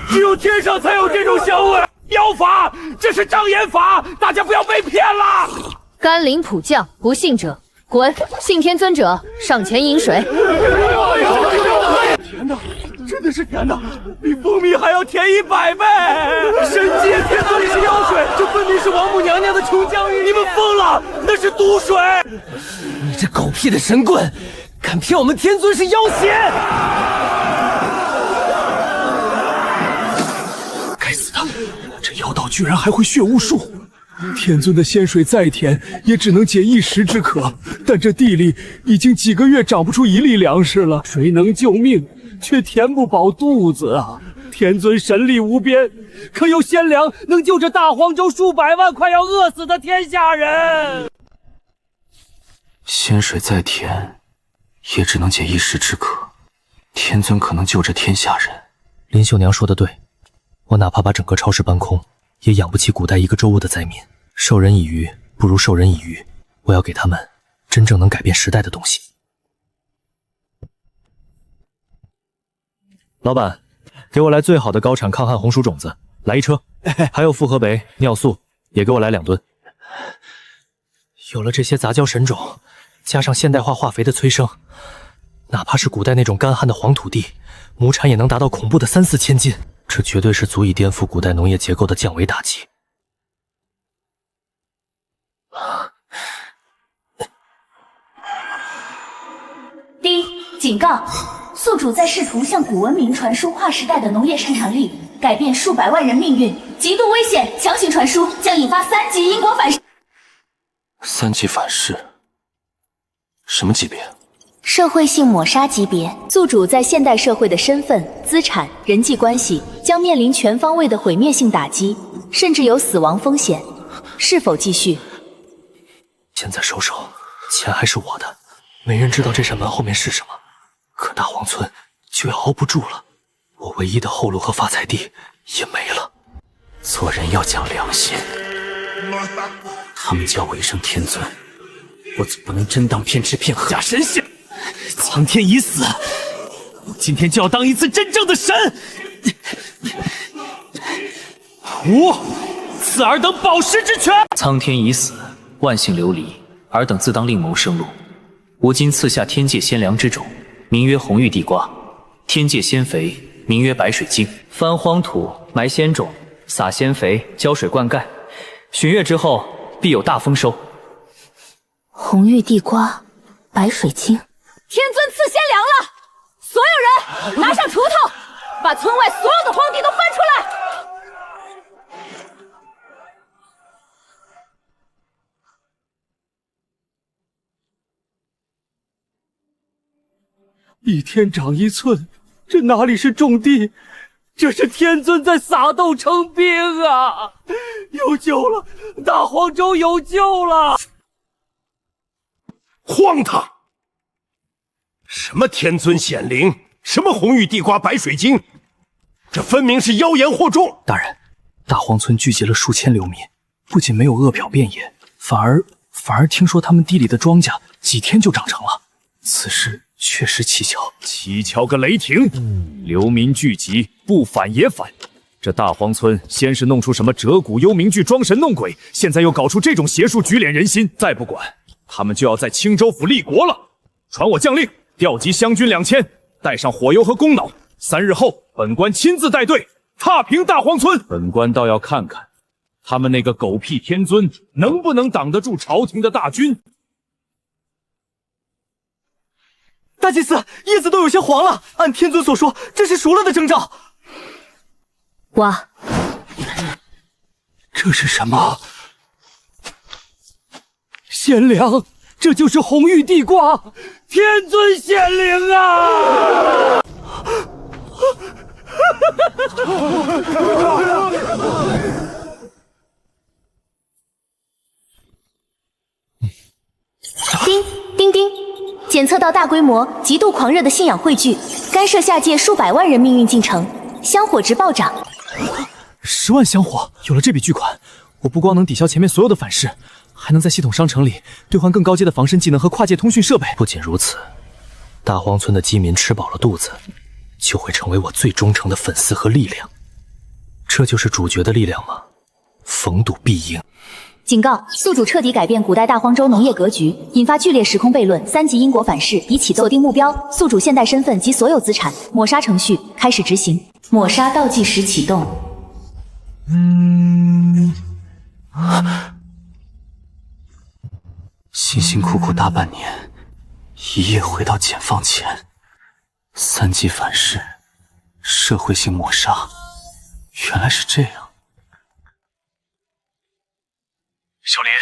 只有天上才有这种香味。妖法，这是障眼法，大家不要被骗了。
甘霖普降，不信者滚！信天尊者上前饮水。
甜的，真的是甜的，比蜂蜜还要甜100倍！神迹，天哪里是妖水，这分明是王母娘娘的琼浆玉液！你们疯了，那是毒水！
你这狗屁的神棍，敢骗我们天尊是妖邪！
该死的，这妖道居然还会血巫术！天尊的仙水再甜，也只能解一时之渴，但这地里已经几个月长不出1粒粮食了，水能救命，却填不饱肚子啊！天尊神力无边，可有仙粮能救这大荒州数百万快要饿死的天下人？
仙水再甜，也只能解一时之渴，天尊可能救这天下人。
林秀娘说的对，我哪怕把整个超市搬空，也养不起古代一个州务的灾民。授人以鱼，不如授人以渔。我要给他们真正能改变时代的东西。老板，给我来最好的高产抗旱红薯种子，来1车，还有复合酶、尿素也给我来2吨。有了这些杂交神种，加上现代化化肥的催生，哪怕是古代那种干旱的黄土地，亩产也能达到恐怖的3、4千斤。这绝对是足以颠覆古代农业结构的降维打击。
警告：宿主在试图向古文明传输跨时代的农业生产力，改变数百万人命运，极度危险，强行传输将引发3级因果反噬。
3级反噬？什么级别？
社会性抹杀级别。宿主在现代社会的身份、资产、人际关系将面临全方位的毁灭性打击，甚至有死亡风险。是否继续？
现在收手，钱还是我的。没人知道这扇门后面是什么，可大荒村就要熬不住了，我唯一的后路和发财地也没了。
做人要讲良心，他们叫我一声天尊，我总不能真当骗吃骗喝。
假神仙，苍天已死，我今天就要当一次真正的神。吾赐尔等保师之权。
苍天已死，万姓流离，尔等自当另谋生路。吾今赐下天界鲜粮之种，名曰红玉地瓜；天界鲜肥，名曰白水晶。翻荒土，埋鲜种，撒鲜肥，浇水灌溉，旬月之后必有大丰收。
红玉地瓜，白水晶。
天尊赐鲜粮了，所有人拿上锄头，把村外所有的荒地都翻出来。
一天长一寸，这哪里是种地，这是天尊在撒豆成兵啊！有救了，大荒州有救了！
荒唐！什么天尊显灵，什么红玉地瓜白水晶，这分明是妖言惑众！
大人，大荒村聚集了数千流民，不仅没有饿殍遍野，反而听说他们地里的庄稼几天就长成了。此事确实蹊跷，
蹊跷个雷霆！流民聚集，不反也反。这大荒村先是弄出什么折骨幽冥剧装神弄鬼，现在又搞出这种邪术举敛人心，再不管，他们就要在青州府立国了。传我将令，调集湘军2000，带上火油和弓弩。3日后，本官亲自带队踏平大荒村。本官倒要看看，他们那个狗屁天尊能不能挡得住朝廷的大军。
大祭司，叶子都有些黄了，按天尊所说，这是熟了的征兆。
哇，
这是什么？鲜粮，这就是红玉地瓜，天尊显灵啊！
叮叮叮，检测到大规模、极度狂热的信仰汇聚，干涉下界数百万人命运进程，香火值暴涨。
10万香火，有了这笔巨款，我不光能抵消前面所有的反噬，还能在系统商城里兑换更高阶的防身技能和跨界通讯设备。不仅如此，大荒村的饥民吃饱了肚子，就会成为我最忠诚的粉丝和力量。这就是主角的力量吗？逢赌必赢。
警告：宿主彻底改变古代大荒州农业格局，引发剧烈时空悖论，3级因果反噬已启动，锁定目标，宿主现代身份及所有资产，抹杀程序开始执行。抹杀倒计时启动。
辛辛苦苦大半年，一夜回到解放前，3级反噬，社会性抹杀，原来是这样。
小林，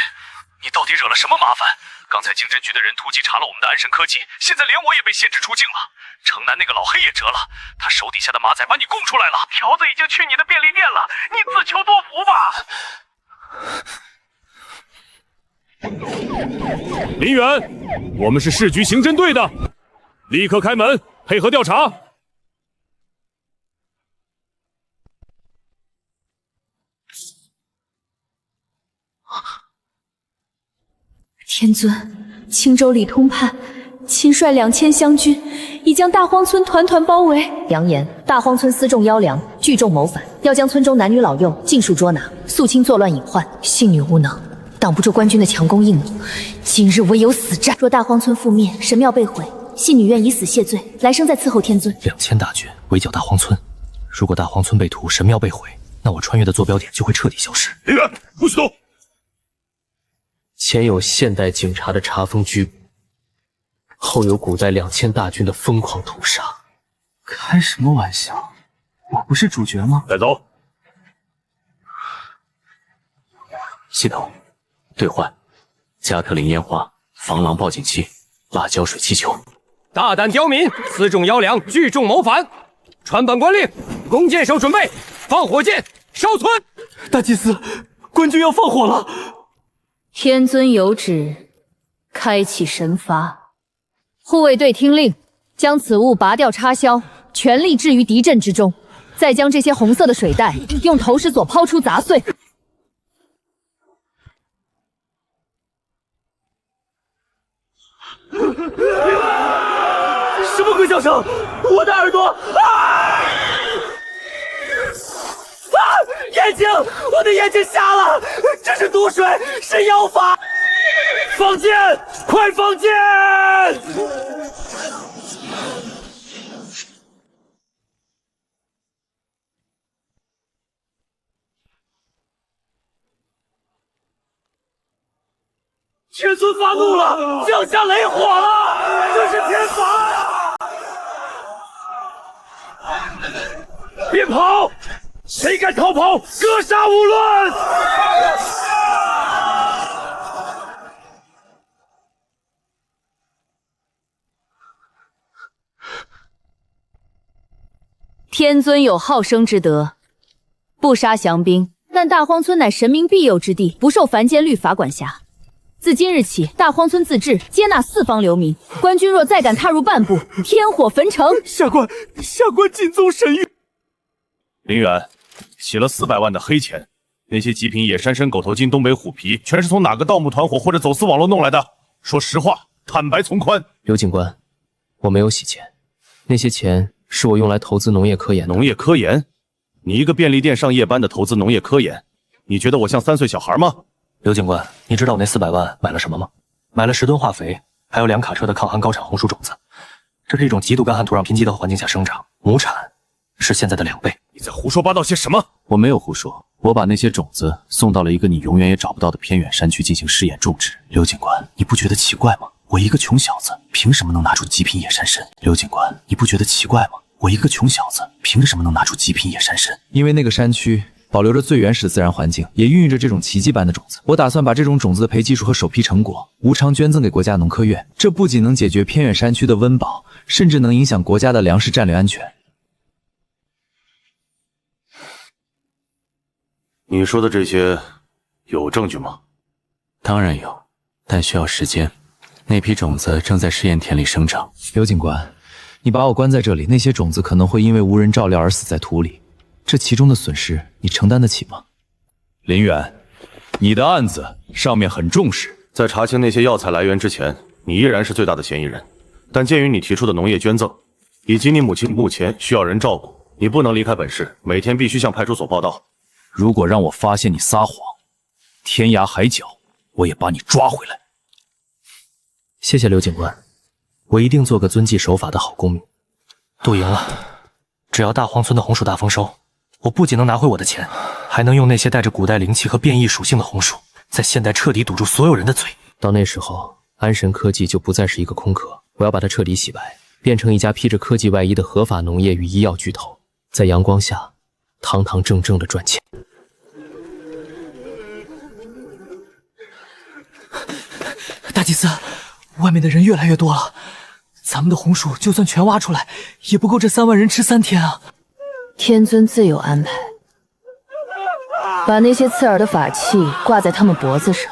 你到底惹了什么麻烦？刚才经侦局的人突击查了我们的安神科技，现在连我也被限制出境了。城南那个老黑也折了，他手底下的马仔把你供出来了。条子已经去你的便利店了，你自求多
福吧。林远，我们是市局刑侦队的，立刻开门，配合调查。
天尊，青州李通判亲率2000湘军，已将大荒村团团包围。
扬言大荒村私种妖粮，聚众谋反，要将村中男女老幼尽数捉拿，肃清作乱隐患。信女无能，挡不住官军的强攻硬弩，今日唯有死战。
若大荒村覆灭，神庙被毁，信女愿以死谢罪，来生再伺候天尊。
2000大军围剿大荒村，如果大荒村被屠，神庙被毁，那我穿越的坐标点就会彻底消失。
林远，不许动！
前有现代警察的查封拘捕，后有古代2000大军的疯狂屠杀。
开什么玩笑？我不是主角吗？
带走。
系统兑换：加特林烟花、防狼报警器、辣椒水气球。
大胆刁民，私重妖良，聚众谋反。传本官令，弓箭手准备，放火箭，烧村。
大祭司，官军要放火了。
天尊有旨，开启神罚。护卫队听令，将此物拔掉插销，全力置于敌阵之中。再将这些红色的水袋用投石索抛出砸碎。
什么鬼叫声？我的耳朵！啊！眼睛！我的眼睛瞎了！这是毒水，是妖法！放箭！快放箭！天尊发怒了，降下雷火了！这是天罚呀！别跑！谁敢逃跑，格杀勿论！
天尊有好生之德，不杀降兵，但大荒村乃神明庇佑之地，不受凡间律法管辖。自今日起，大荒村自治，接纳四方流民。官军若再敢踏入半步，天火焚城！
下官尽忠审谕。
林远，洗了400万的黑钱，那些极品野山参、狗头金、东北虎皮，全是从哪个盗墓团伙或者走私网络弄来的？说实话，坦白从宽。
刘警官，我没有洗钱，那些钱是我用来投资农业科研的。
农业科研？你一个便利店上夜班的投资农业科研，你觉得我像3岁小孩吗？
刘警官，你知道我那400万买了什么吗？买了10吨化肥，还有2卡车的抗寒高产红薯种子。这是一种极度干旱土壤贫瘠的环境下生长，亩产是现在的2倍。
你在胡说八道些什么？
我没有胡说，我把那些种子送到了一个你永远也找不到的偏远山区进行试验种植。刘警官，你不觉得奇怪吗？我一个穷小子，凭什么能拿出极品野山参？刘警官，你不觉得奇怪吗？我一个穷小子，凭什么能拿出极品野山参？
因为那个山区保留着最原始的自然环境，也孕育着这种奇迹般的种子。我打算把这种种子的培技术和首批成果无偿捐赠给国家农科院，这不仅能解决偏远山区的温饱，甚至能影响国家的粮食战略安全。
你说的这些有证据吗？
当然有，但需要时间。那批种子正在试验田里生长。
刘警官，你把我关在这里，那些种子可能会因为无人照料而死在土里。这其中的损失，你承担得起吗？
林远，你的案子上面很重视，在查清那些药材来源之前，你依然是最大的嫌疑人。但鉴于你提出的农业捐赠，以及你母亲目前需要人照顾，你不能离开本市，每天必须向派出所报到。
如果让我发现你撒谎，天涯海角我也把你抓回来。
谢谢刘警官，我一定做个遵纪守法的好公民。赌赢了，只要大荒村的红薯大丰收，我不仅能拿回我的钱，还能用那些带着古代灵气和变异属性的红薯，在现代彻底堵住所有人的嘴。
到那时候，安神科技就不再是一个空壳，我要把它彻底洗白，变成一家披着科技外衣的合法农业与医药巨头，在阳光下堂堂正正的赚钱。
大祭司，外面的人越来越多了，咱们的红薯就算全挖出来，也不够这3万人吃3天啊！
天尊自有安排，把那些刺耳的法器挂在他们脖子上，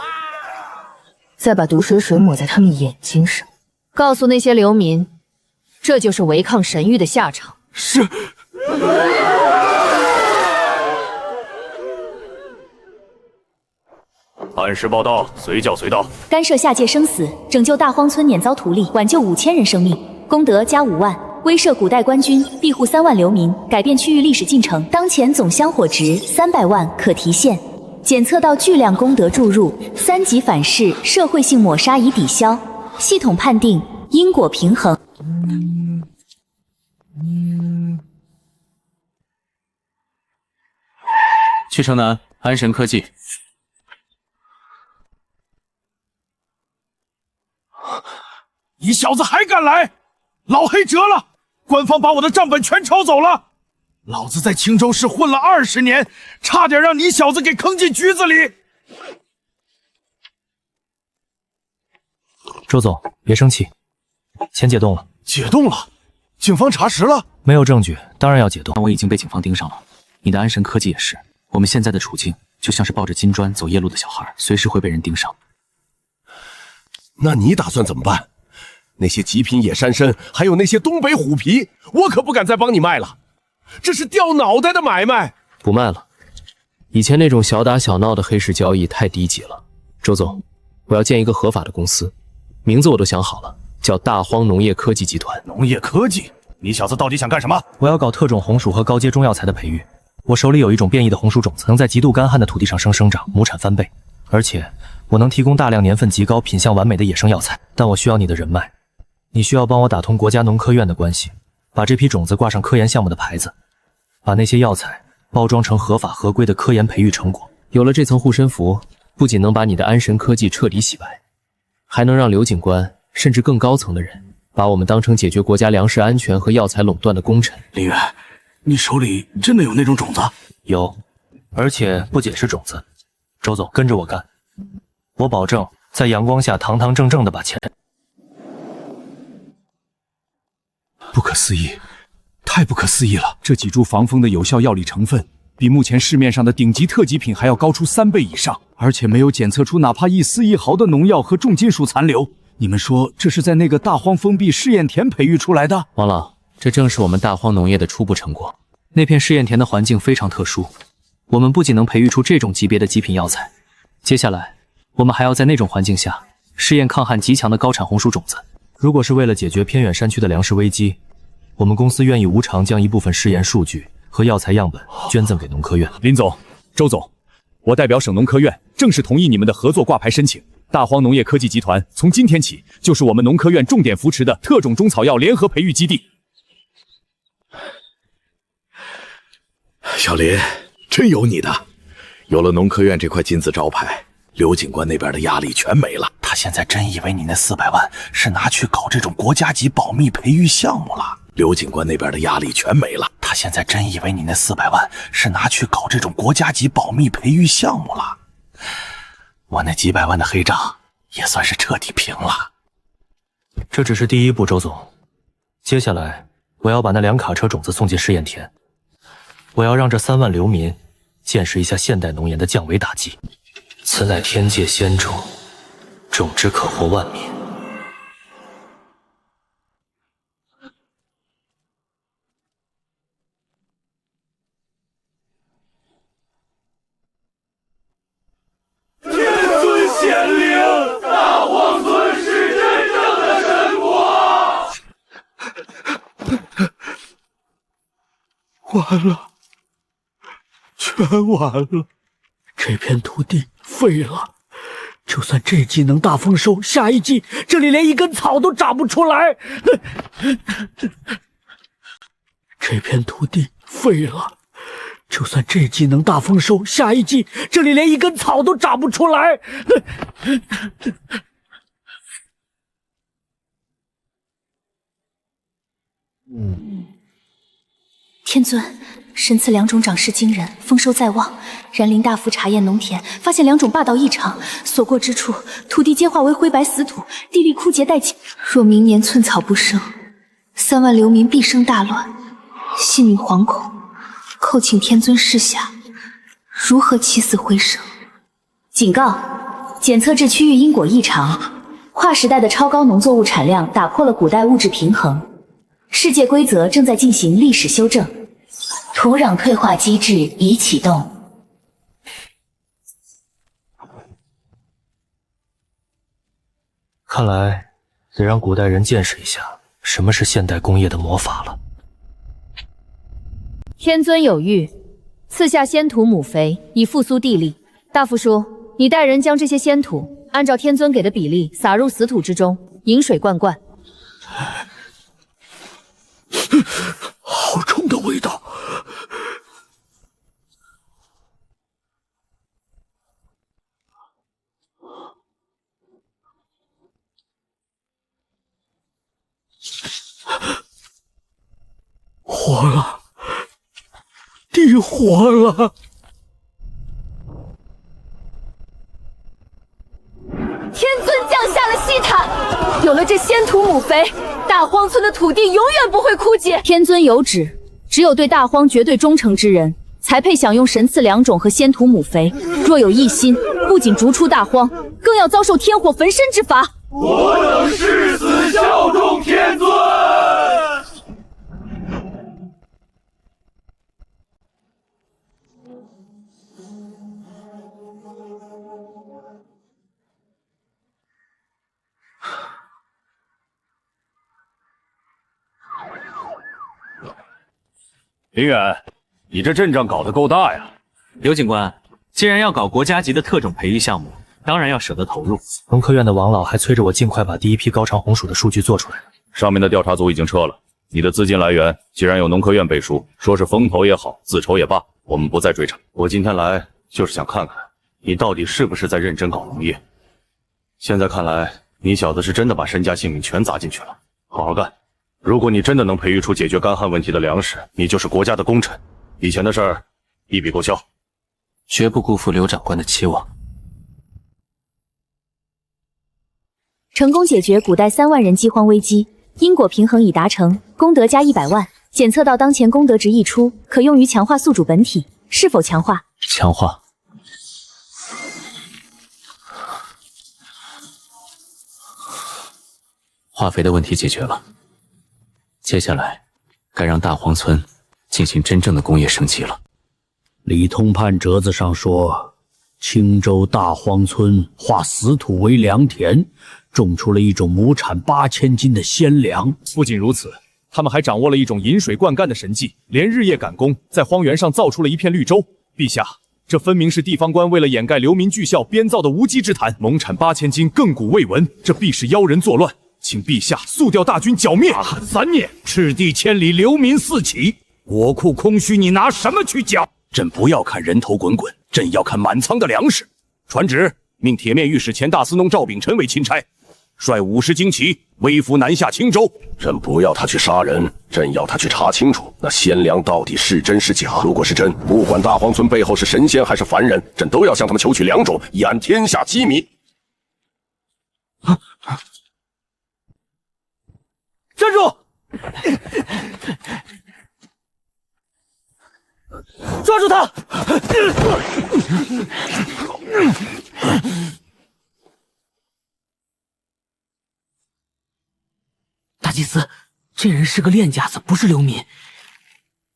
再把毒水抹在他们眼睛上，告诉那些流民，这就是违抗神谕的下场。
是。
按时报到，随叫随到。
干涉下界生死，拯救大荒村碾遭图利，挽救5000人生命，功德加5万。威慑古代官军，庇护3万流民，改变区域历史进程。当前总香火值300万，可提现。检测到巨量功德注入，3级反噬，社会性抹杀已抵消。系统判定因果平衡。
去城南安神科技。
你小子还敢来！老黑折了，官方把我的账本全抄走了。老子在青州市混了20年，差点让你小子给坑进局子里。
周总，别生气，钱解冻了。
解冻了？警方查实了？
没有证据，当然要解冻。
我已经被警方盯上了，你的安神科技也是。我们现在的处境就像是抱着金砖走夜路的小孩，随时会被人盯上。
那你打算怎么办？那些极品野山参，还有那些东北虎皮，我可不敢再帮你卖了，这是掉脑袋的买卖。
不卖了，以前那种小打小闹的黑市交易太低级了。周总，我要建一个合法的公司，名字我都想好了，叫大荒农业科技集团。
农业科技？你小子到底想干什么？
我要搞特种红薯和高阶中药材的培育。我手里有一种变异的红薯种子，能在极度干旱的土地上生长，亩产翻倍，而且我能提供大量年份极高、品相完美的野生药材。但我需要你的人脉，你需要帮我打通国家农科院的关系，把这批种子挂上科研项目的牌子，把那些药材包装成合法合规的科研培育成果。
有了这层护身符，不仅能把你的安神科技彻底洗白，还能让刘警官甚至更高层的人把我们当成解决国家粮食安全和药材垄断的功臣。
林远，你手里真的有那种种子？
有，而且不仅是种子。周总，跟着我干，我保证在阳光下堂堂正正的把钱。
不可思议，太不可思议了！这几株防风的有效药理成分，比目前市面上的顶级特级品还要高出3倍以上，而且没有检测出哪怕一丝一毫的农药和重金属残留。你们说这是在那个大荒封闭试验田培育出来的？
王老，这正是我们大荒农业的初步成果。
那片试验田的环境非常特殊，我们不仅能培育出这种级别的极品药材，接下来我们还要在那种环境下试验抗旱极强的高产红薯种子。如果是为了解决偏远山区的粮食危机，我们公司愿意无偿将一部分试验数据和药材样本捐赠给农科院。
林总、周总，我代表省农科院正式同意你们的合作挂牌申请。大荒农业科技集团从今天起就是我们农科院重点扶持的特种中草药联合培育基地。
小林，真有你的！有了农科院这块金字招牌，刘警官那边的压力全没了。他现在真以为你那400万是拿去搞这种国家级保密培育项目了。刘警官那边的压力全没了。他现在真以为你那400万是拿去搞这种国家级保密培育项目了。我那几百万的黑账也算是彻底平了。
这只是第一步，周总。接下来我要把那2卡车种子送进试验田，我要让这3万流民见识一下现代农研的降维打击。此乃天界仙种，种之可活万民。
天尊显灵，大荒村是真正的神国。完了，全完了。
这片土地废了，就算这季能大丰收，下一季这里连一根草都长不出来。这片土地废了，就算这季能大丰收，下一季这里连一根草都长不出来。
天尊，神赐2种长势惊人，丰收在望。然林大夫查验农田，发现2种霸道异常，所过之处，土地皆化为灰白死土，地力枯竭殆尽。若明年寸草不生，3万流民必生大乱。信女惶恐，叩请天尊示下，如何起死回生？警告：检测至区域因果异常，跨时代的超高农作物产量打破了古代物质平衡。世界规则正在进行历史修正，土壤退化机制已启动。
看来得让古代人见识一下什么是现代工业的魔法了。
天尊有谕，赐下仙土母肥，以复苏地力。大夫叔，你带人将这些仙土按照天尊给的比例撒入死土之中，引水灌灌。
好冲的味道！火了，地火了！
天尊降下了西塔，有了这仙土母肥，大荒村的土地永远不会枯竭。
天尊有旨，只有对大荒绝对忠诚之人，才配享用神赐良种和仙土母肥。若有异心，不仅逐出大荒，更要遭受天火焚身之罚。
我等誓死效忠天尊。
林远，你这阵仗搞得够大呀！
刘警官，既然要搞国家级的特种培育项目，当然要舍得投入。
农科院的王老还催着我尽快把第一批高长红薯的数据做出来。
上面的调查组已经撤了，你的资金来源既然有农科院背书，说是风投也好，自筹也罢，我们不再追查。
我今天来就是想看看你到底是不是在认真搞农业。现在看来，你小子是真的把身家性命全砸进去了。好好干！如果你真的能培育出解决干旱问题的粮食，你就是国家的功臣。以前的事儿一笔勾销，
绝不辜负刘长官的期望。
成功解决古代3万人饥荒危机，因果平衡已达成，功德加100万。检测到当前功德值溢出，可用于强化宿主本体，是否强化？
强化。化肥的问题解决了，接下来该让大荒村进行真正的工业升级了。
李通判折子上说，青州大荒村化死土为良田，种出了一种亩产8000斤的鲜粮。
不仅如此，他们还掌握了一种引水灌溉的神技，连日夜赶工，在荒原上造出了一片绿洲。陛下，这分明是地方官为了掩盖流民巨孝编造的无稽之谈。亩产8000斤，亘古未闻，这必是妖人作乱。请陛下速调大军剿灭。
大旱3年，赤地千里，流民四起，国库空虚，你拿什么去剿？
朕不要看人头滚滚，朕要看满仓的粮食。传旨，命铁面御史前大司农赵秉辰为钦差，率50精骑微服南下青州。
朕不要他去杀人，朕要他去查清楚那鲜粮到底是真是假。如果是真，不管大荒村背后是神仙还是凡人，朕都要向他们求取良种，以安天下饥民。
站住！抓住他！
大祭司，这人是个练家子，不是流民。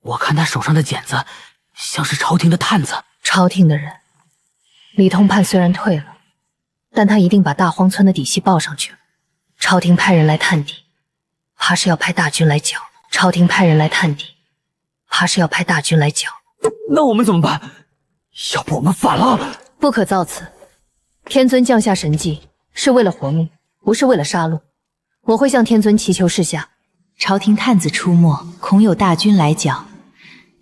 我看他手上的茧子，像是朝廷的探子。
朝廷的人，李通判虽然退了，但他一定把大荒村的底细报上去了。朝廷派人来探底，怕是要派大军来剿。朝廷派人来探底，怕是要派大军来剿。
那我们怎么办？要不我们反了？
不可造次。天尊降下神迹，是为了活命，不是为了杀戮。我会向天尊祈求示下。
朝廷探子出没，恐有大军来剿，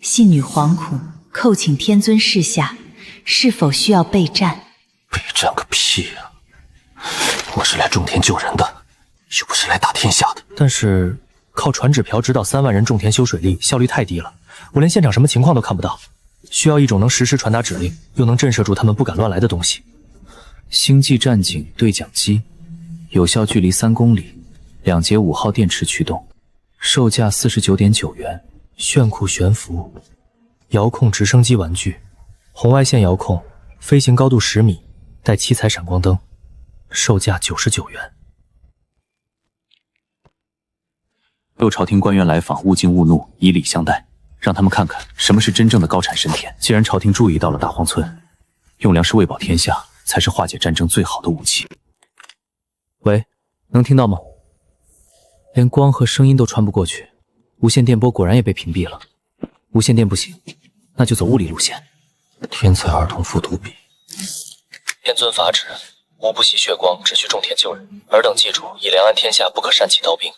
信女惶恐，叩请天尊示下，是否需要备战？
备战个屁呀！我是来种田救人的，又不是来打天下的。
但是靠传纸瓢指导3万人种田修水利，效率太低了，我连现场什么情况都看不到。需要一种能实时传达指令，又能震慑住他们不敢乱来的东西。
星际战警对讲机，有效距离3公里，2节5号电池驱动，售价49.9元。
炫酷悬浮，遥控直升机玩具，红外线遥控，飞行高度10米，带7彩闪光灯，售价99元。
有朝廷官员来访，勿惊勿怒，以礼相待，让他们看看什么是真正的高产神田。既然朝廷注意到了大荒村，用粮食喂饱天下，才是化解战争最好的武器。喂，能听到吗？连光和声音都传不过去，无线电波果然也被屏蔽了。无线电不行，那就走物理路线。
天才儿童复读笔。天尊法旨，无不习血光，只需种田救人。尔等记住，以良安天下，不可擅起刀兵。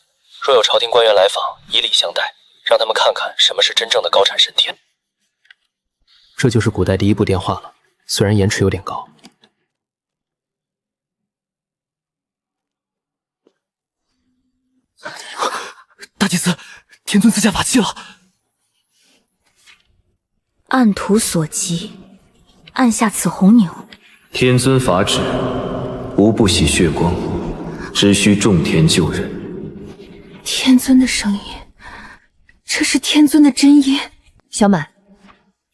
若有朝廷官员来访，以礼相待，让他们看看什么是真正的高产神田。这就是古代第一部电话了，虽然延迟有点高。
大祭司，天尊赐下法器了。
按图所及，按下此红钮。
天尊法旨，无不喜血光，只需种田救人。
天尊的声音，这是天尊的真音。小满，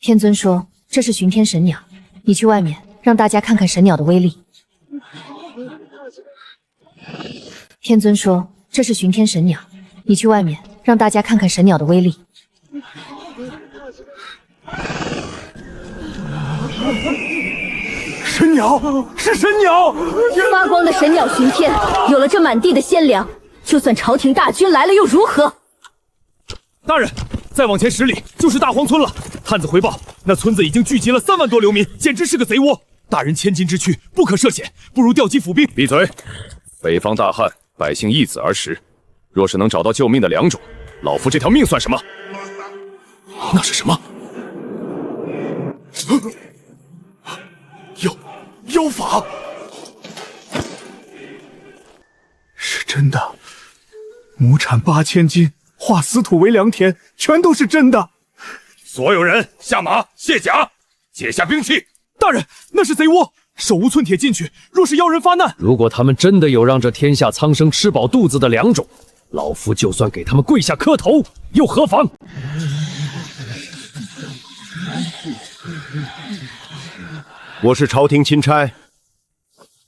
天尊说这是巡天神鸟，你去外面让大家看看神鸟的威力。天尊说这是巡天神鸟，你去外面让大家看看神鸟的威力。
神鸟，是神鸟！
发光的神鸟巡天，有了这满地的鲜粮，就算朝廷大军来了又如何？
大人，再往前10里就是大荒村了。探子回报，那村子已经聚集了3万多流民，简直是个贼窝。大人千金之躯，不可涉险，不如调集府兵。
闭嘴！北方大旱，百姓易子而食，若是能找到救命的良种，老夫这条命算什么？
那是什么？妖法！是真的，亩产8000斤，化死土为良田，全都是真的。
所有人下马卸甲，解下兵器。大人，那是贼窝，手无寸铁进去，若是妖人发难，
如果他们真的有让这天下苍生吃饱肚子的良种，老夫就算给他们跪下磕头又何妨？
我是朝廷钦差，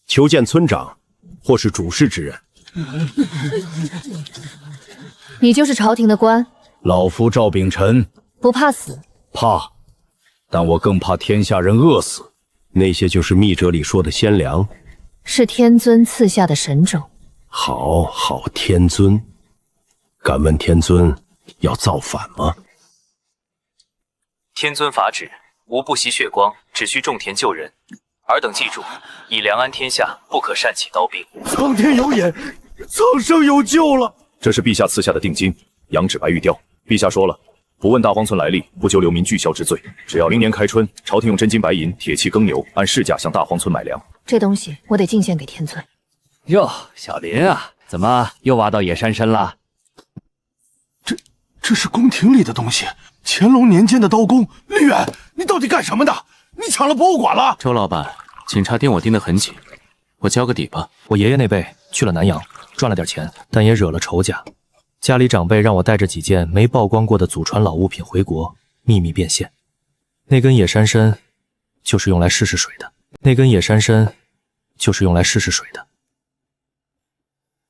求见村长或是主事之人。
你就是朝廷的官？
老夫赵秉辰
不怕死？
怕，但我更怕天下人饿死。
那些就是密折里说的鲜粮，
是天尊赐下的神种。
好，天尊，敢问天尊要造反吗？
天尊法旨，无不习血光，只需种田救人。尔等记住，以良安天下，不可擅起刀兵。
苍天有眼，苍生有救了。
这是陛下赐下的定金，羊脂白玉雕。陛下说了，不问大荒村来历，不究流民巨销之罪。只要明年开春，朝廷用真金白银、铁器耕牛，按市价向大荒村买粮。
这东西我得进献给天尊。
哟，小林啊，怎么又挖到野山参了？
这是宫廷里的东西，乾隆年间的刀工。李远，你到底干什么的？你抢了博物馆了？
周老板，警察盯我盯得很紧，我交个底吧。我爷爷那辈去了南洋，赚了点钱，但也惹了仇家。家里长辈让我带着几件没曝光过的祖传老物品回国，秘密变现。那根野山参就是用来试试水的。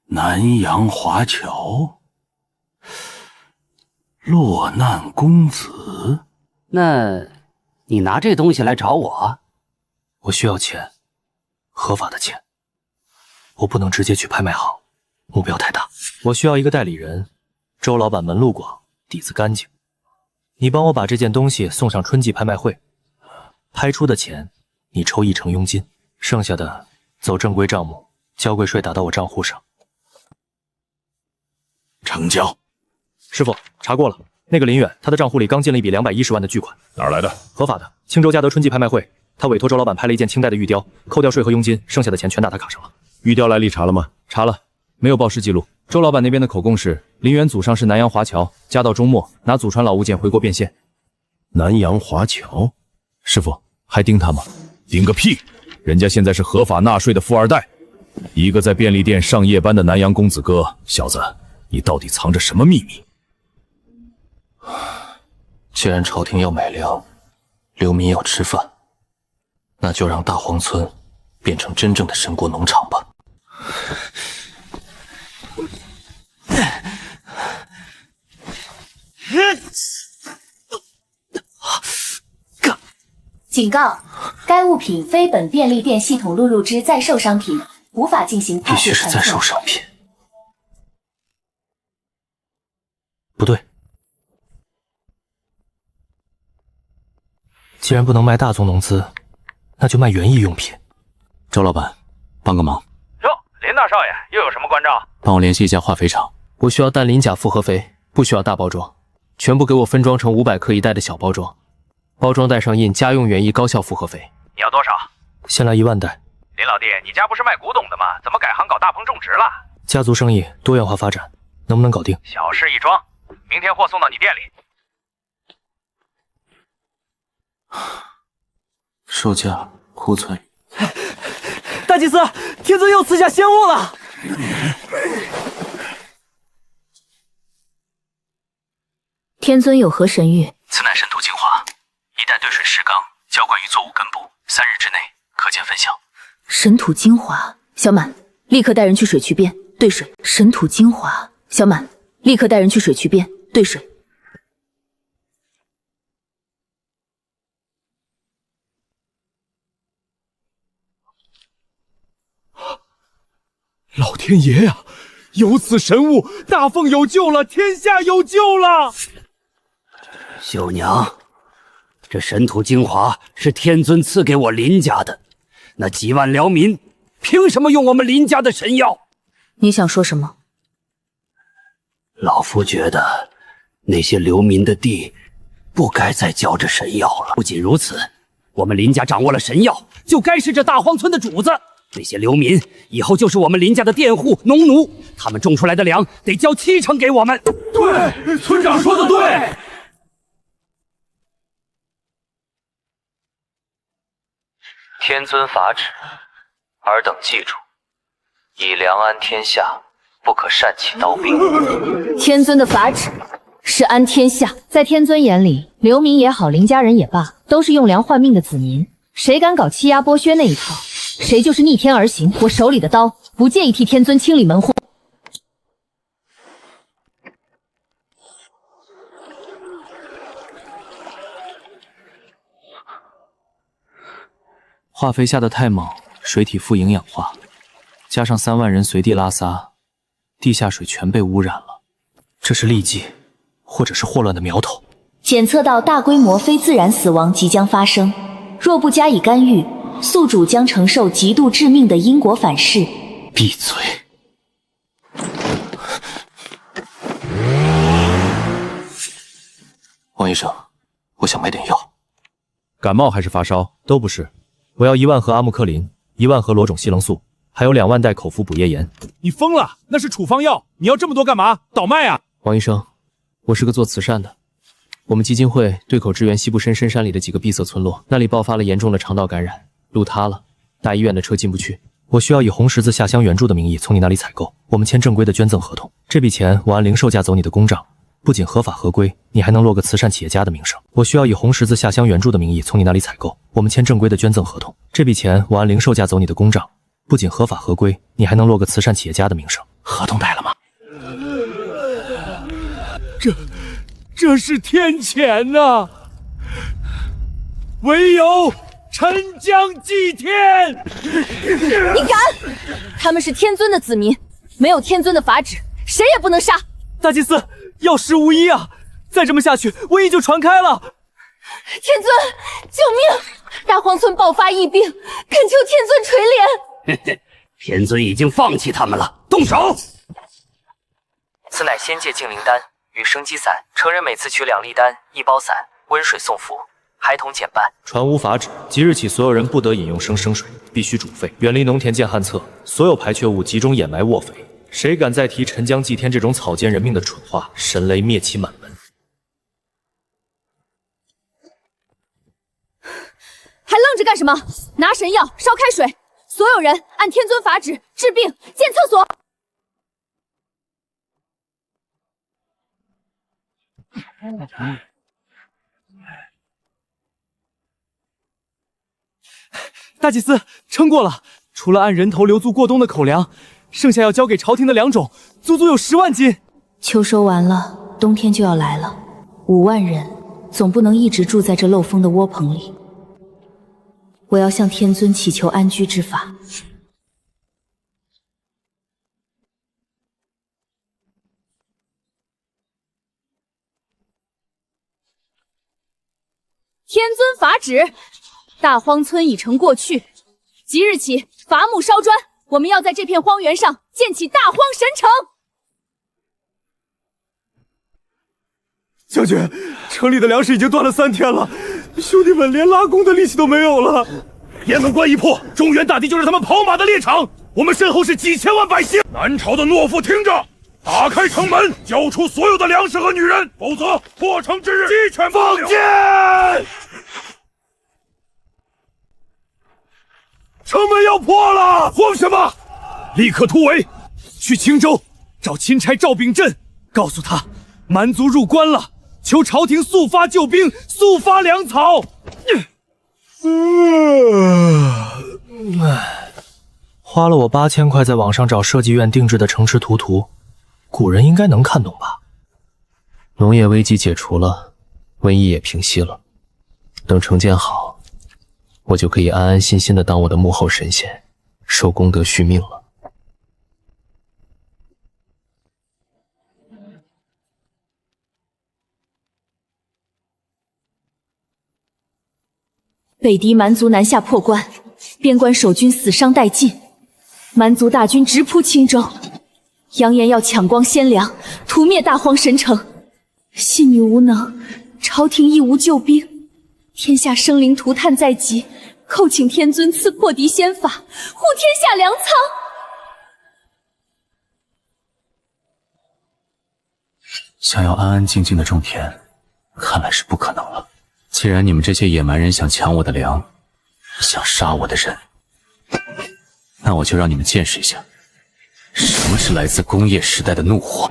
南洋华侨，落难公子。
那你拿这东西来找我？
我需要钱，合法的钱。我不能直接去拍卖行，目标太大。我需要一个代理人，周老板门路广，底子干净。你帮我把这件东西送上春季拍卖会，拍出的钱你抽1成佣金，剩下的走正规账目，交贵税打到我账户上。
成交。
师傅，查过了，那个林远，他的账户里刚进了一笔210万的巨款。
哪儿来的？
合法的，青州嘉德春季拍卖会，他委托周老板拍了一件清代的玉雕，扣掉税和佣金，剩下的钱全打他卡上了。
玉雕来历查了吗？
查了，没有报失记录。周老板那边的口供是，林远祖上是南洋华侨，家道中末，拿祖传老物件回国变现。
南洋华侨？
师傅，还盯他吗？
盯个屁！人家现在是合法纳税的富二代，一个在便利店上夜班的南洋公子哥。小子，你到底藏着什么秘密？
既然朝廷要买粮，流民要吃饭，那就让大荒村变成真正的神国农场吧。
警告：该物品非本便利店系统录入之在售商品，无法进行跨界传送。必须是在售
商品。不对，既然不能卖大宗农资，那就卖园艺用品。
周老板，帮个忙。
哟，林大少爷又有什么关照？
帮我联系一家化肥厂。
我需要氮磷钾复合肥，不需要大包装，全部给我分装成500克一袋的小包装。包装袋上印家用园艺高效复合肥。
你要多少？
先来1万袋。
林老弟，你家不是卖古董的吗？怎么改行搞大棚种植了？
家族生意多元化发展，能不能搞定？
小事一桩，明天货送到你店里。
售价库存。
大祭司，天尊又赐下仙物了。
天尊有何神谕？
此乃神土精华，一旦兑水10缸，浇灌于作物根部，3日之内可见分晓。
神土精华，小满，立刻带人去水渠边兑水。神土精华，小满，立刻带人去水渠边兑水。
老天爷呀！有此神物，大凤有救了，天下有救了！
秀娘，这神土精华是天尊赐给我林家的，那几万辽民凭什么用我们林家的神药？
你想说什么？
老夫觉得那些流民的地不该再交这神药了。不仅如此，我们林家掌握了神药，就该是这大荒村的主子。那些流民以后就是我们林家的佃户、农奴，他们种出来的粮得交70%给我们。
对，村长说的对。
天尊法旨，尔等记住，以良安天下，不可擅起刀兵。
天尊的法旨是安天下，在天尊眼里，流民也好，林家人也罢，都是用粮换命的子民，谁敢搞欺压剥削那一套，谁就是逆天而行。我手里的刀不介意替天尊清理门户。
化肥下的太猛，水体富营氧化，加上3万人随地拉撒，地下水全被污染了。这是痢疾，或者是霍乱的苗头。
检测到大规模非自然死亡即将发生，若不加以干预，宿主将承受极度致命的因果反噬。
闭嘴！王医生，我想买点药。
感冒还是发烧？都不是。我要1万盒阿木克林，1万盒罗种硒棱素，还有2万袋口服补液盐。
你疯了？那是处方药，你要这么多干嘛？倒卖啊！
王医生，我是个做慈善的，我们基金会对口支援西部深山里的几个闭塞村落，那里爆发了严重的肠道感染，路塌了，大医院的车进不去。我需要以红十字下乡援助的名义从你那里采购，我们签正规的捐赠合同。这笔钱我按零售价走你的公账，不仅合法合规，你还能落个慈善企业家的名声。我需要以红十字下乡援助的名义从你那里采购，我们签正规的捐赠合同。这笔钱我按零售价走你的公账，不仅合法合规，你还能落个慈善企业家的名声。合同带了吗？
这是天谴呐！唯有沉江祭天！
你敢！他们是天尊的子民，没有天尊的法旨，谁也不能杀。
大祭司，药石无医啊！再这么下去，瘟疫就传开了。
天尊，救命！大荒村爆发疫病，恳求天尊垂怜。
天尊已经放弃他们了，动手！
此乃仙界净灵丹与生机散，成人每次取2粒丹，1包散，温水送服，孩童减半。
传无法旨，即日起所有人不得饮用生水，必须煮沸，远离农田见旱厕，所有排泄物集中掩埋卧肥。谁敢再提沉江祭天这种草菅人命的蠢话，神雷灭其满门！
还愣着干什么？拿神药，烧开水，所有人按天尊法旨治病，建厕所。
大祭司，撑过了，除了按人头留足过冬的口粮，剩下要交给朝廷的粮种，足足有10万斤。
秋收完了，冬天就要来了，5万人总不能一直住在这漏风的窝棚里。我要向天尊祈求安居之法。
天尊法旨，大荒村已成过去，即日起伐木烧砖，我们要在这片荒原上建起大荒神城。
将军，城里的粮食已经断了3天了，兄弟们连拉弓的力气都没有了。雁门关一破，中原大地就是他们跑马的猎场，我们身后是几千万百姓。南朝的懦夫，听着！打开城门，交出所有的粮食和女人，否则破城之日鸡犬不留。放箭！
城门要破了！慌什么？立刻突围，去青州找钦差赵秉镇，告诉他蛮族入关了，求朝廷速发救兵，速发粮草。
花了我8000块在网上找设计院定制的城池图图，古人应该能看懂吧？
农业危机解除了，瘟疫也平息了，等城建好，我就可以安安心心的当我的幕后神仙，受功德续命了。
北狄蛮族南下破关，边关守军死伤殆尽，蛮族大军直扑青州，扬言要抢光鲜粮，屠灭大荒神城。信女无能，朝廷亦无救兵，天下生灵涂炭在即，叩请天尊赐破敌仙法，护天下粮仓。
想要安安静静的种田，看来是不可能了。既然你们这些野蛮人想抢我的粮，想杀我的人，那我就让你们见识一下，什么是来自工业时代的怒火。